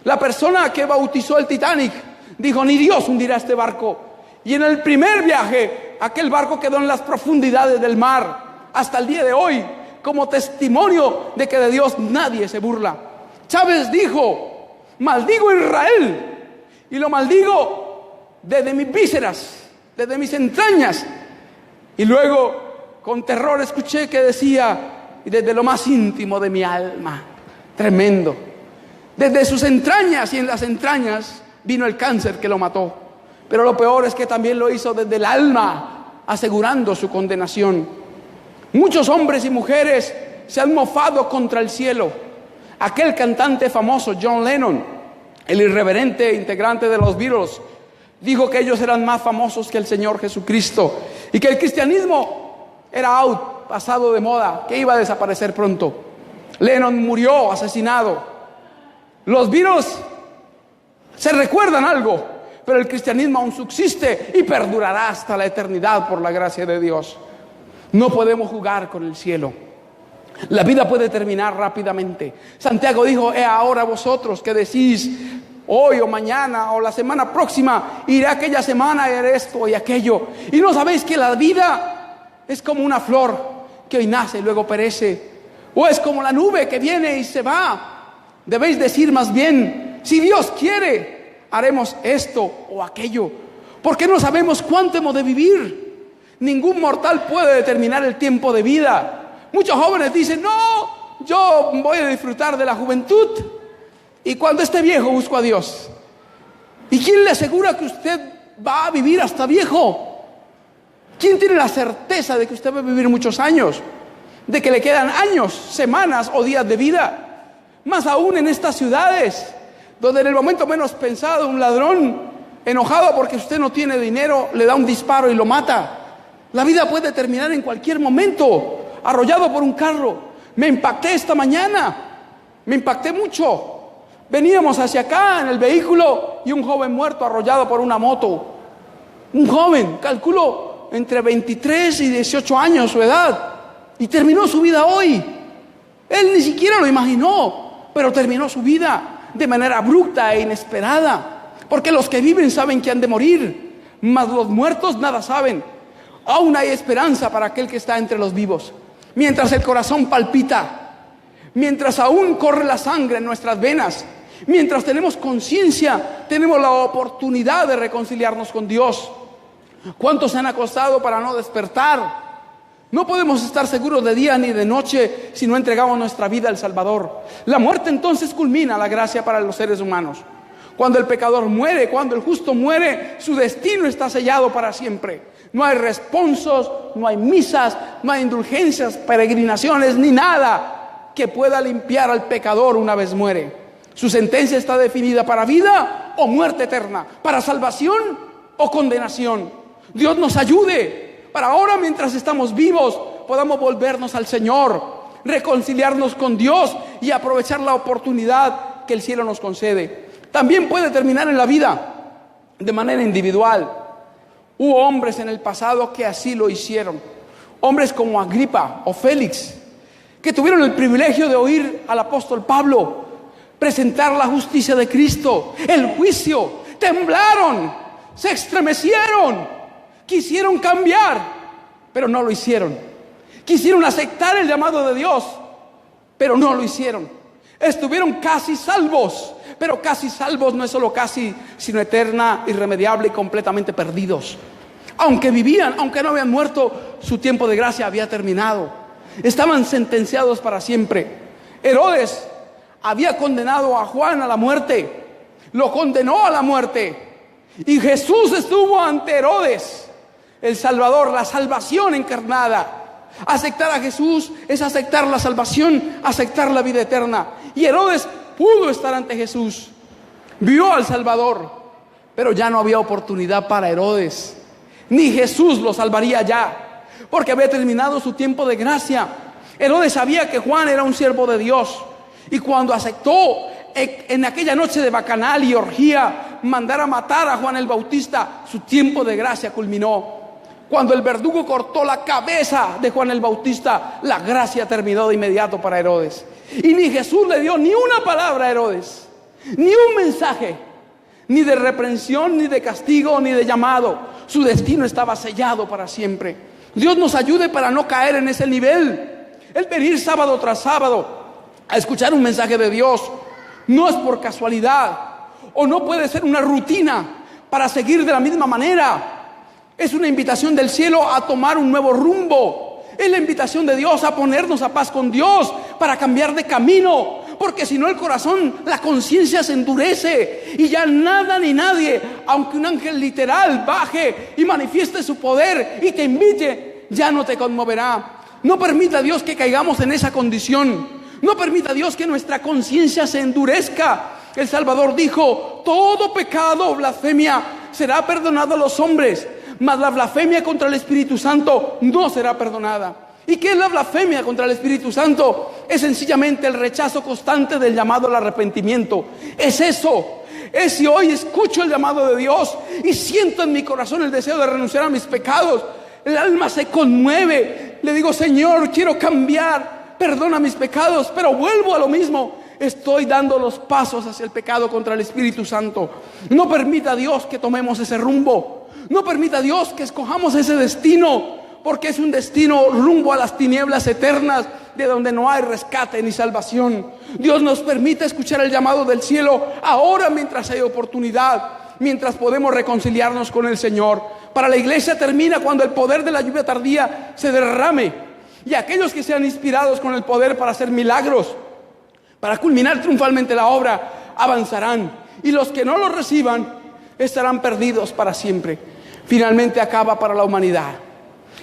La persona que bautizó el Titanic dijo: ni Dios hundirá este barco. Y en el primer viaje, aquel barco quedó en las profundidades del mar. Hasta el día de hoy, como testimonio de que de Dios nadie se burla. Chávez dijo: maldigo a Israel, y lo maldigo desde mis vísceras, desde mis entrañas. Y luego, con terror, escuché que decía: y desde lo más íntimo de mi alma. Tremendo. Desde sus entrañas, y en las entrañas vino el cáncer que lo mató. Pero lo peor es que también lo hizo desde el alma, asegurando su condenación. Muchos hombres y mujeres se han mofado contra el cielo. Aquel cantante famoso, John Lennon, el irreverente integrante de los Beatles, dijo que ellos eran más famosos que el Señor Jesucristo y que el cristianismo era out, pasado de moda, que iba a desaparecer pronto. Lennon murió asesinado. Los Beatles se recuerdan algo, pero el cristianismo aún subsiste y perdurará hasta la eternidad por la gracia de Dios. No podemos jugar con el cielo. La vida puede terminar rápidamente. Santiago dijo: ahora vosotros que decís, hoy o mañana o la semana próxima iré aquella semana, haré esto y aquello, y no sabéis que la vida es como una flor que hoy nace y luego perece, o es como la nube que viene y se va. Debéis decir más bien: si Dios quiere, haremos esto o aquello, porque no sabemos cuánto hemos de vivir. Ningún mortal puede determinar el tiempo de vida. Muchos jóvenes dicen: no, yo voy a disfrutar de la juventud y cuando esté viejo busco a Dios. ¿Y quién le asegura que usted va a vivir hasta viejo? ¿Quién tiene la certeza de que usted va a vivir muchos años? De que le quedan años, semanas o días de vida. Más aún en estas ciudades, donde en el momento menos pensado un ladrón, enojado porque usted no tiene dinero, le da un disparo y lo mata. La vida puede terminar en cualquier momento, arrollado por un carro. Me impacté esta mañana, me impacté mucho. Veníamos hacia acá en el vehículo y un joven muerto arrollado por una moto. Un joven, calculo entre 23 y 18 años su edad, y terminó su vida hoy. Él ni siquiera lo imaginó, pero terminó su vida de manera abrupta e inesperada, porque los que viven saben que han de morir, mas los muertos nada saben. Aún hay esperanza para aquel que está entre los vivos. Mientras el corazón palpita, mientras aún corre la sangre en nuestras venas, mientras tenemos conciencia, tenemos la oportunidad de reconciliarnos con Dios. ¿Cuántos se han acostado para no despertar? No podemos estar seguros de día ni de noche si no entregamos nuestra vida al Salvador. La muerte entonces culmina la gracia para los seres humanos. Cuando el pecador muere, cuando el justo muere, su destino está sellado para siempre. No hay responsos, no hay misas, no hay indulgencias, peregrinaciones, ni nada que pueda limpiar al pecador una vez muere. Su sentencia está definida para vida o muerte eterna, para salvación o condenación. Dios nos ayude para ahora, mientras estamos vivos, podamos volvernos al Señor, reconciliarnos con Dios y aprovechar la oportunidad que el cielo nos concede. También puede terminar en la vida de manera individual. Hubo hombres en el pasado que así lo hicieron. Hombres como Agripa o Félix, que tuvieron el privilegio de oír al apóstol Pablo presentar la justicia de Cristo, el juicio. Temblaron, se estremecieron. Quisieron cambiar, pero no lo hicieron. Quisieron aceptar el llamado de Dios, pero no lo hicieron. Estuvieron casi salvos, pero casi salvos no es solo casi, sino eterna, irremediable y completamente perdidos. Aunque vivían, aunque no habían muerto, su tiempo de gracia había terminado. Estaban sentenciados para siempre. Herodes había condenado a Juan a la muerte, lo condenó a la muerte, y Jesús estuvo ante Herodes, el Salvador, la salvación encarnada. Aceptar a Jesús es aceptar la salvación, aceptar la vida eterna. Y Herodes pudo estar ante Jesús, vio al Salvador, pero ya no había oportunidad para Herodes. Ni Jesús lo salvaría ya, porque había terminado su tiempo de gracia. Herodes sabía que Juan era un siervo de Dios. Y cuando aceptó en aquella noche de bacanal y orgía mandar a matar a Juan el Bautista, su tiempo de gracia culminó. Cuando el verdugo cortó la cabeza de Juan el Bautista, la gracia terminó de inmediato para Herodes. Y ni Jesús le dio ni una palabra a Herodes, ni un mensaje, ni de reprensión, ni de castigo, ni de llamado. Su destino estaba sellado para siempre. Dios nos ayude para no caer en ese nivel. El venir sábado tras sábado a escuchar un mensaje de Dios no es por casualidad, o no puede ser una rutina para seguir de la misma manera. Es una invitación del cielo a tomar un nuevo rumbo. Es la invitación de Dios a ponernos a paz con Dios, para cambiar de camino. Porque si no, el corazón, la conciencia se endurece y ya nada ni nadie, aunque un ángel literal baje y manifieste su poder y te invite, ya no te conmoverá. No permita Dios que caigamos en esa condición. No permita Dios que nuestra conciencia se endurezca. El Salvador dijo: todo pecado o blasfemia será perdonado a los hombres, mas la blasfemia contra el Espíritu Santo no será perdonada. ¿Y qué es la blasfemia contra el Espíritu Santo? Es sencillamente el rechazo constante del llamado al arrepentimiento. Es eso. Es si hoy escucho el llamado de Dios y siento en mi corazón el deseo de renunciar a mis pecados, el alma se conmueve. Le digo: Señor, quiero cambiar, perdona mis pecados, pero vuelvo a lo mismo. Estoy dando los pasos hacia el pecado contra el Espíritu Santo. No permita Dios que tomemos ese rumbo. No permita Dios que escojamos ese destino, porque es un destino rumbo a las tinieblas eternas, de donde no hay rescate ni salvación. Dios nos permite escuchar el llamado del cielo ahora, mientras hay oportunidad, mientras podemos reconciliarnos con el Señor. Para la iglesia termina cuando el poder de la lluvia tardía se derrame, y aquellos que sean inspirados con el poder para hacer milagros, para culminar triunfalmente la obra, avanzarán, y los que no lo reciban estarán perdidos para siempre. Finalmente acaba para la humanidad.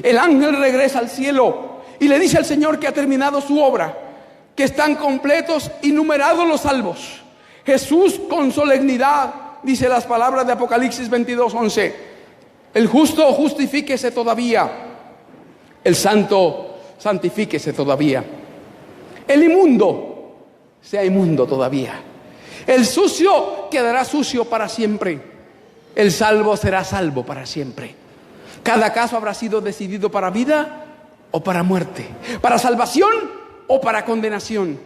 El ángel regresa al cielo y le dice al Señor que ha terminado su obra, que están completos y numerados los salvos. Jesús, con solemnidad, dice las palabras de Apocalipsis 22:11: el justo justifíquese todavía, el santo santifíquese todavía, el inmundo sea inmundo todavía, el sucio quedará sucio para siempre, el salvo será salvo para siempre. Cada caso habrá sido decidido para vida o para muerte, para salvación o para condenación.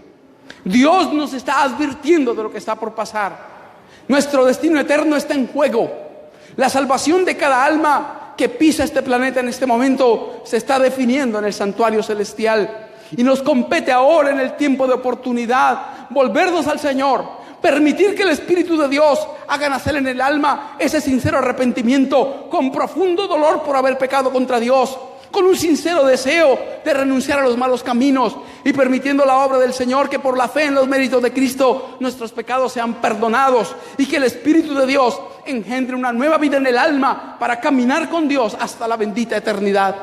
Dios nos está advirtiendo de lo que está por pasar. Nuestro destino eterno está en juego. La salvación de cada alma que pisa este planeta en este momento se está definiendo en el santuario celestial. Y nos compete ahora, en el tiempo de oportunidad, volvernos al Señor, permitir que el Espíritu de Dios haga nacer en el alma ese sincero arrepentimiento, con profundo dolor por haber pecado contra Dios, con un sincero deseo de renunciar a los malos caminos, y permitiendo la obra del Señor, que por la fe en los méritos de Cristo nuestros pecados sean perdonados, y que el Espíritu de Dios engendre una nueva vida en el alma para caminar con Dios hasta la bendita eternidad.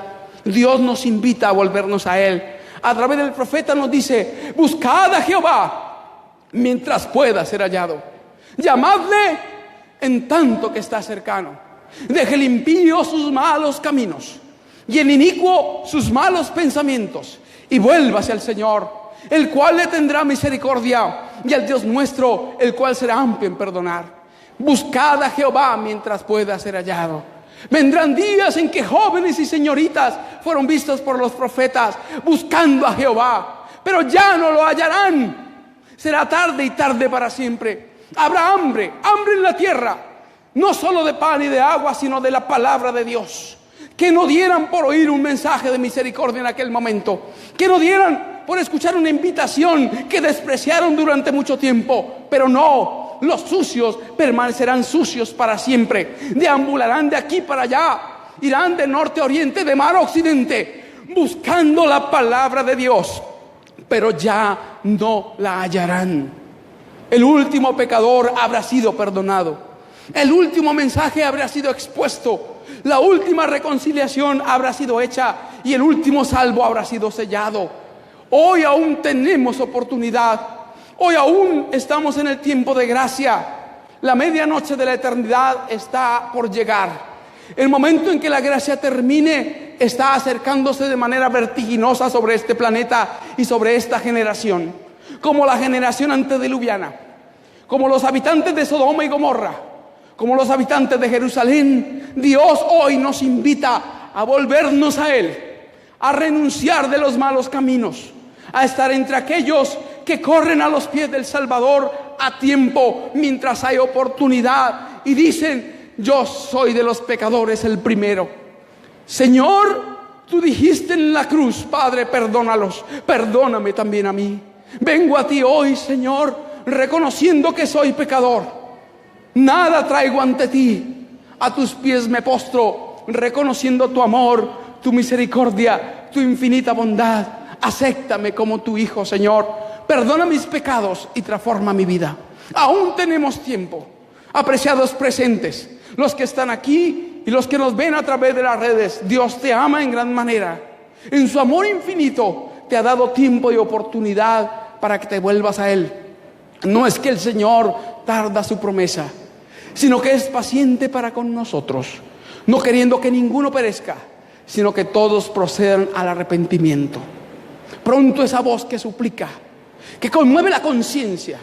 Dios nos invita a volvernos a Él. A través del profeta nos dice: buscad a Jehová mientras pueda ser hallado, llamadle en tanto que está cercano. Deje el impío sus malos caminos y el inicuo sus malos pensamientos, y vuélvase al Señor, el cual le tendrá misericordia, y al Dios nuestro, el cual será amplio en perdonar. Buscad a Jehová mientras pueda ser hallado. Vendrán días en que jóvenes y señoritas fueron vistos por los profetas buscando a Jehová, pero ya no lo hallarán. Será tarde, y tarde para siempre. Habrá hambre en la tierra, no solo de pan y de agua, sino de la palabra de Dios. Que no dieran por oír un mensaje de misericordia en aquel momento, que no dieran por escuchar una invitación que despreciaron durante mucho tiempo. Pero no, los sucios permanecerán sucios para siempre. Deambularán de aquí para allá, irán de norte a oriente, de mar a occidente, buscando la palabra de Dios, pero ya no la hallarán. El último pecador habrá sido perdonado, el último mensaje habrá sido expuesto, la última reconciliación habrá sido hecha, y el último salvo habrá sido sellado. Hoy aún tenemos oportunidad. Hoy aún estamos en el tiempo de gracia. La medianoche de la eternidad está por llegar. El momento en que la gracia termine está acercándose de manera vertiginosa sobre este planeta y sobre esta generación, como la generación antediluviana, como los habitantes de Sodoma y Gomorra, como los habitantes de Jerusalén. Dios hoy nos invita a volvernos a Él, a renunciar de los malos caminos, a estar entre aquellos que corren a los pies del Salvador a tiempo, mientras hay oportunidad, y dicen: yo soy de los pecadores el primero. Señor, tú dijiste en la cruz: Padre, perdónalos, perdóname también a mí. Vengo a ti hoy, Señor, reconociendo que soy pecador. Nada traigo ante ti, a tus pies me postro, reconociendo tu amor, tu misericordia, tu infinita bondad. Acéptame como tu hijo, Señor. Perdona mis pecados y transforma mi vida. Aún tenemos tiempo. Apreciados presentes, los que están aquí y los que nos ven a través de las redes, Dios te ama en gran manera. En su amor infinito te ha dado tiempo y oportunidad para que te vuelvas a Él. No es que el Señor tarda su promesa, sino que es paciente para con nosotros, no queriendo que ninguno perezca, sino que todos procedan al arrepentimiento. Pronto esa voz que suplica, que conmueve la conciencia,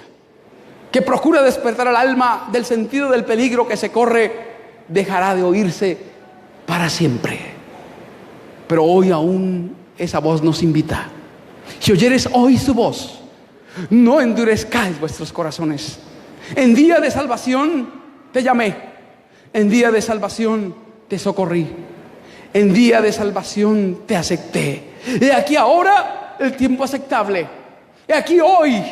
que procura despertar al alma del sentido del peligro que se corre, dejará de oírse para siempre. Pero hoy aún esa voz nos invita: si oyeres hoy su voz, no endurezcáis vuestros corazones. En día de salvación te llamé, en día de salvación te socorrí, en día de salvación te acepté. He aquí ahora el tiempo aceptable. He aquí hoy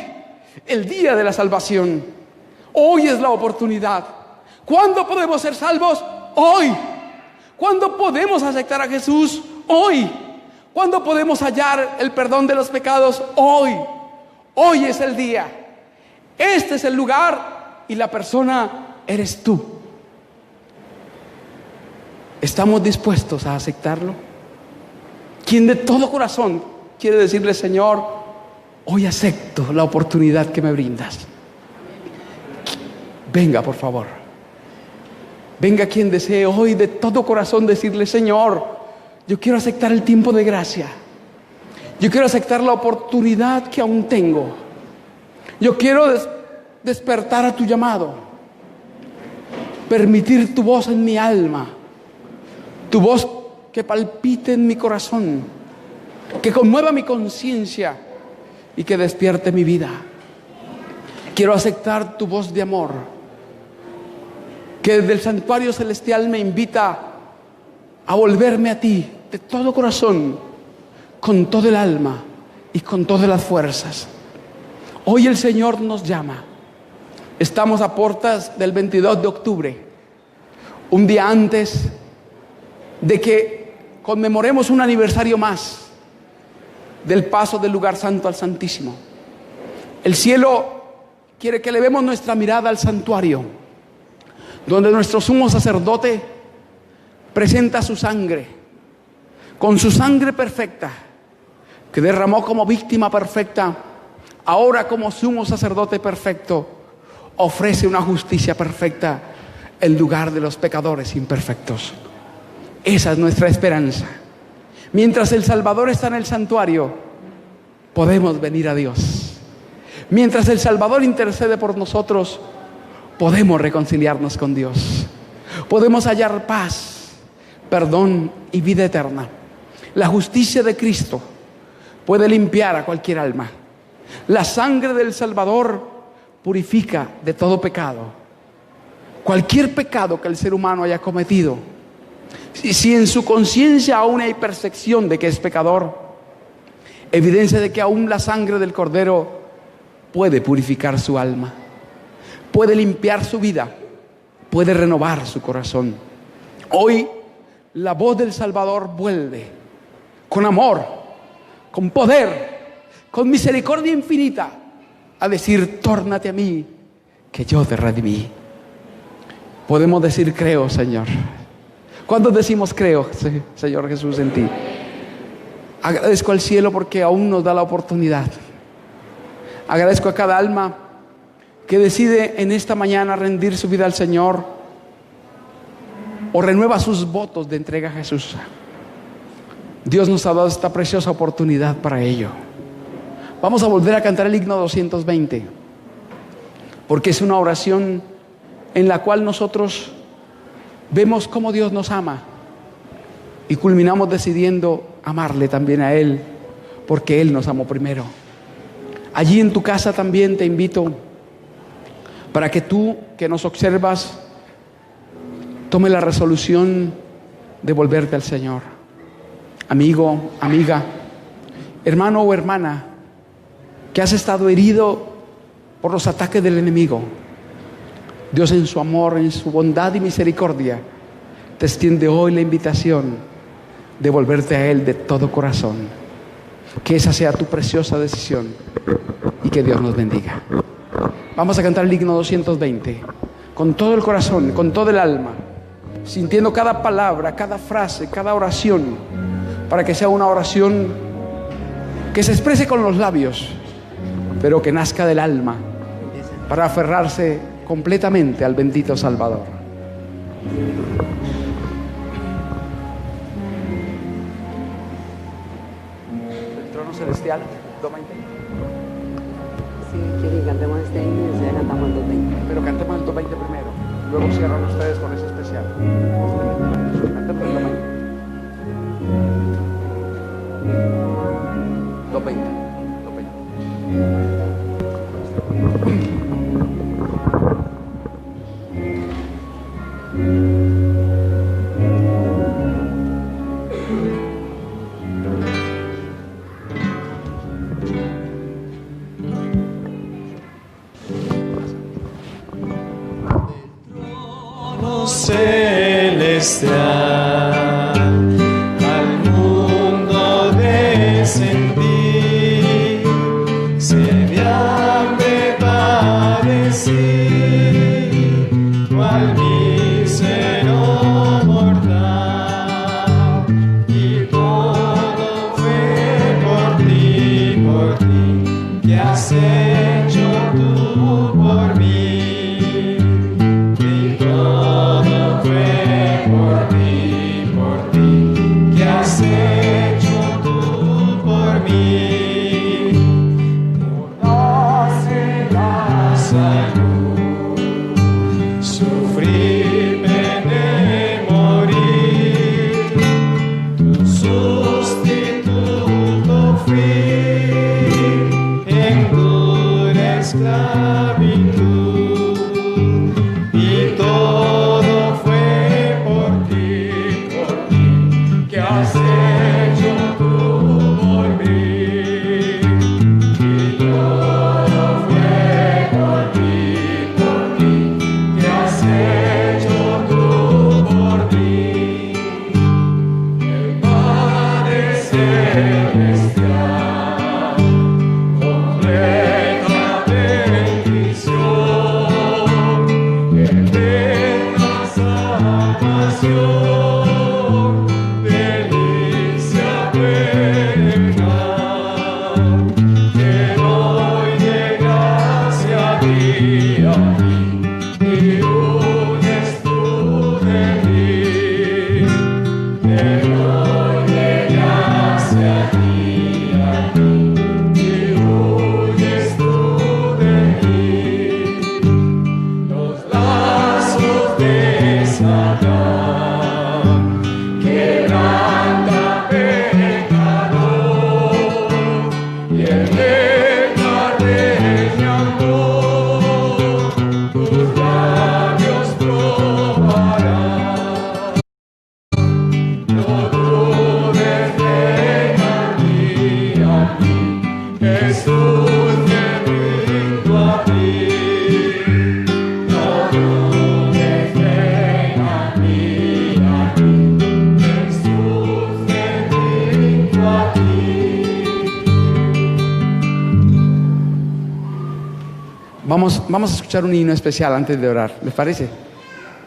el día de la salvación. Hoy es la oportunidad. ¿Cuándo podemos ser salvos? Hoy. ¿Cuándo podemos aceptar a Jesús? Hoy. ¿Cuándo podemos hallar el perdón de los pecados? Hoy. Hoy es el día. Este es el lugar y la persona eres tú. ¿Estamos dispuestos a aceptarlo? ¿Quién de todo corazón quiere decirle: Señor, hoy acepto la oportunidad que me brindas? Venga, por favor. Venga quien desee hoy de todo corazón decirle: Señor, yo quiero aceptar el tiempo de gracia. Yo quiero aceptar la oportunidad que aún tengo. Yo quiero despertar a tu llamado. Permitir tu voz en mi alma. Tu voz que palpite en mi corazón. Que conmueva mi conciencia y que despierte mi vida. Quiero aceptar tu voz de amor, que desde el santuario celestial me invita a volverme a ti de todo corazón, con todo el alma y con todas las fuerzas. Hoy el Señor nos llama. Estamos a puertas del 22 de octubre, un día antes de que conmemoremos un aniversario más del paso del lugar santo al santísimo. El cielo quiere que elevemos nuestra mirada al santuario, donde nuestro sumo sacerdote presenta su sangre, con su sangre perfecta, que derramó como víctima perfecta. Ahora, como sumo sacerdote perfecto, ofrece una justicia perfecta en lugar de los pecadores imperfectos. Esa es nuestra esperanza. Mientras el Salvador está en el santuario, podemos venir a Dios. Mientras el Salvador intercede por nosotros, podemos reconciliarnos con Dios. Podemos hallar paz, perdón y vida eterna. La justicia de Cristo puede limpiar a cualquier alma. La sangre del Salvador purifica de todo pecado. Cualquier pecado que el ser humano haya cometido, si en su conciencia aún hay percepción de que es pecador, evidencia de que aún la sangre del Cordero puede purificar su alma, puede limpiar su vida, puede renovar su corazón. Hoy la voz del Salvador vuelve con amor, con poder, con misericordia infinita, a decir: tórnate a mí, que yo te redimí. Podemos decir: creo, Señor. ¿Cuántos decimos creo, Señor Jesús, en ti? Agradezco al cielo porque aún nos da la oportunidad. Agradezco a cada alma que decide en esta mañana rendir su vida al Señor o renueva sus votos de entrega a Jesús. Dios nos ha dado esta preciosa oportunidad para ello. Vamos a volver a cantar el himno 220, porque es una oración en la cual nosotros vemos cómo Dios nos ama y culminamos decidiendo amarle también a Él, porque Él nos amó primero. Allí en tu casa también te invito para que tú, que nos observas, tome la resolución de volverte al Señor. Amigo, amiga, hermano o hermana, que has estado herido por los ataques del enemigo, Dios en su amor, en su bondad y misericordia, te extiende hoy la invitación de volverte a Él de todo corazón. Que esa sea tu preciosa decisión y que Dios nos bendiga. Vamos a cantar el himno 220 con todo el corazón, con todo el alma, sintiendo cada palabra, cada frase, cada oración, para que sea una oración que se exprese con los labios, pero que nazca del alma, para aferrarse completamente al bendito Salvador. El trono celestial, 220. Sí, quiere que cantemos este himno y después cantamos el 220. Pero cantemos el 220 primero, luego cierran ustedes con ese especial. Cantemos el 220. 220. Celestial, al mundo descendí, semeante padecí, cual mísero mortal, y todo fue por ti, que has hecho tú por mí. Vamos a escuchar un himno especial antes de orar, ¿les parece?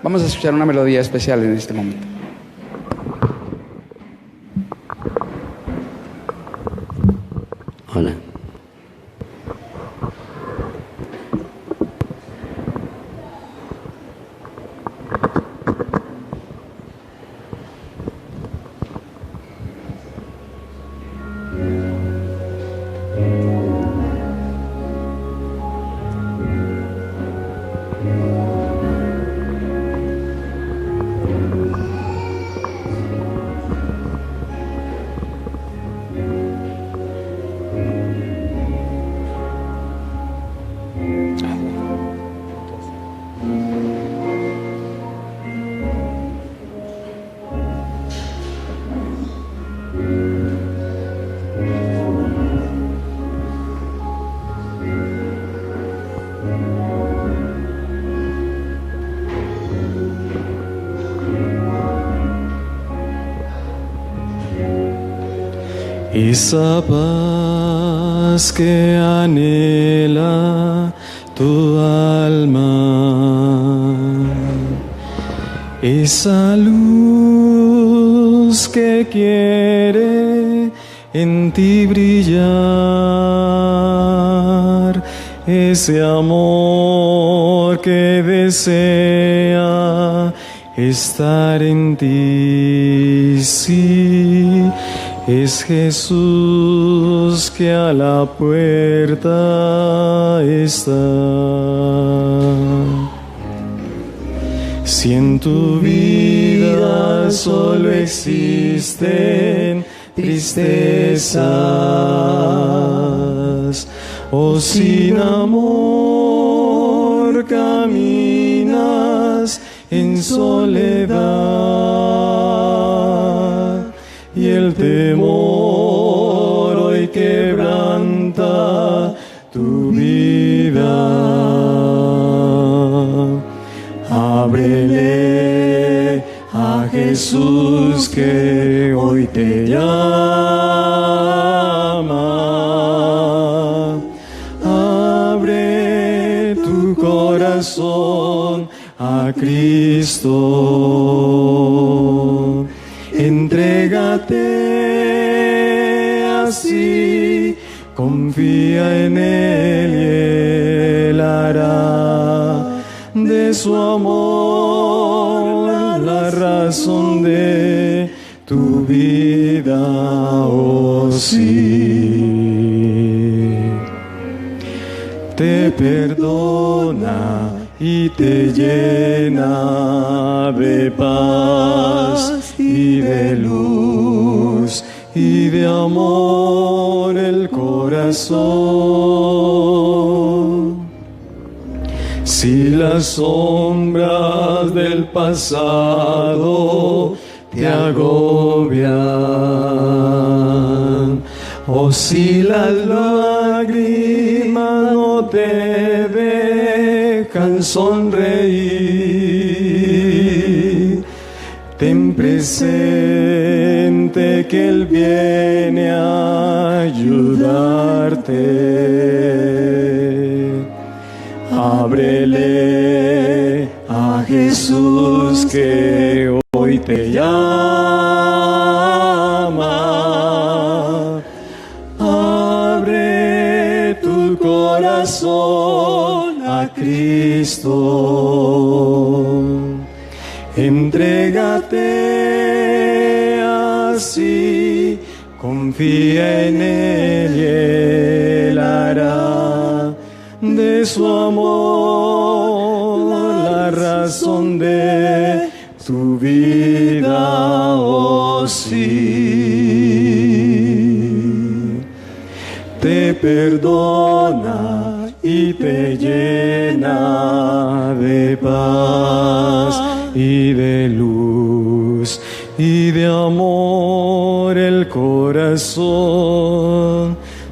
Vamos a escuchar una melodía especial en este momento. Hola. esa paz que anhela tu alma, esa luz que quiere en ti brillar, ese amor que desea estar en ti, sí, es Jesús que a la puerta está. Si en tu vida solo existen tristezas, o sin amor caminas en soledad, y el temor hoy quebranta tu vida, ábrele a Jesús que hoy te llama. Abre tu corazón a Cristo. Entrégate así, confía en Él y Él hará de su amor la razón de tu vida, oh sí. Te perdona y te llena de paz y de luz y de amor el corazón. Si las sombras del pasado te agobian, o si las lágrimas no te dejan sonreír, ten presente que Él viene a ayudarte. Ábrele a Jesús que hoy te llama. Abre tu corazón a Cristo. Entrégate así, confía en Él y Él hará de su amor la razón de tu vida, oh sí. Te perdona y te llena de paz y de luz y de amor el corazón,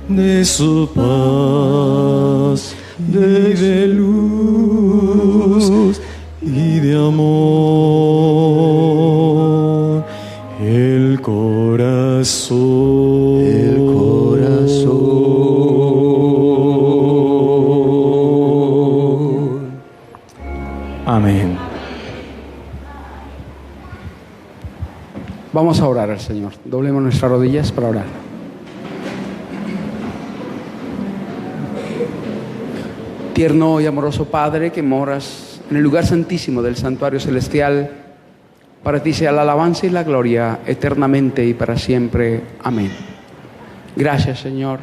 de su paz, de luz y de amor el corazón. El corazón. Amén. Vamos a orar al Señor. Doblemos nuestras rodillas para orar. Tierno y amoroso Padre, que moras en el lugar santísimo del santuario celestial, para ti sea la alabanza y la gloria eternamente y para siempre. Amén. Gracias, Señor,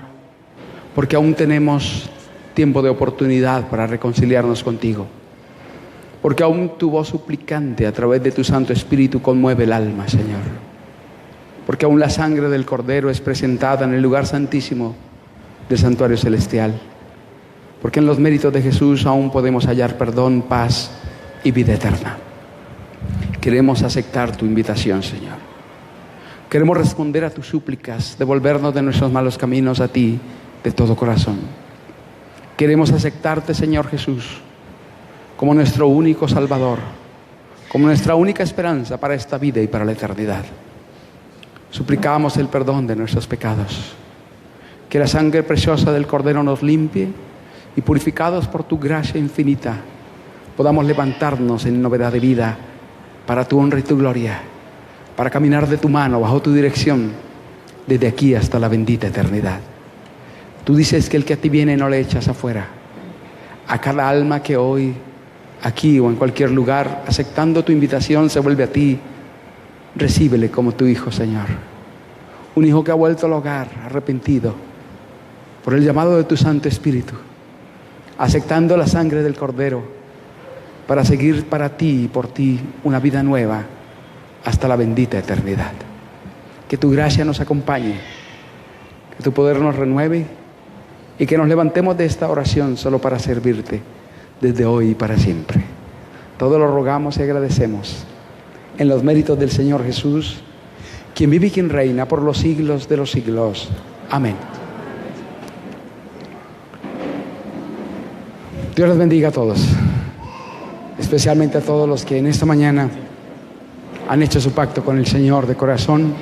porque aún tenemos tiempo de oportunidad para reconciliarnos contigo, porque aún tu voz suplicante a través de tu Santo Espíritu conmueve el alma, Señor, porque aún la sangre del Cordero es presentada en el lugar santísimo del santuario celestial, porque en los méritos de Jesús aún podemos hallar perdón, paz y vida eterna. Queremos aceptar tu invitación, Señor. Queremos responder a tus súplicas, devolvernos de nuestros malos caminos a ti de todo corazón. Queremos aceptarte, Señor Jesús, como nuestro único Salvador, como nuestra única esperanza para esta vida y para la eternidad. suplicamos el perdón de nuestros pecados. Que la sangre preciosa del Cordero nos limpie y, purificados por tu gracia infinita, podamos levantarnos en novedad de vida para tu honra y tu gloria, para caminar de tu mano, bajo tu dirección, desde aquí hasta la bendita eternidad. Tú dices que el que a ti viene no le echas afuera. A cada alma que hoy, aquí o en cualquier lugar, aceptando tu invitación, se vuelve a ti, recíbele como tu hijo, Señor. Un hijo que ha vuelto al hogar, arrepentido, por el llamado de tu Santo Espíritu, aceptando la sangre del Cordero, para seguir para ti y por ti una vida nueva hasta la bendita eternidad. Que tu gracia nos acompañe, que tu poder nos renueve y que nos levantemos de esta oración solo para servirte desde hoy y para siempre. Todo lo rogamos y agradecemos en los méritos del Señor Jesús, quien vive y quien reina por los siglos de los siglos. Amén. Dios les bendiga a todos, especialmente a todos los que en esta mañana han hecho su pacto con el Señor de corazón.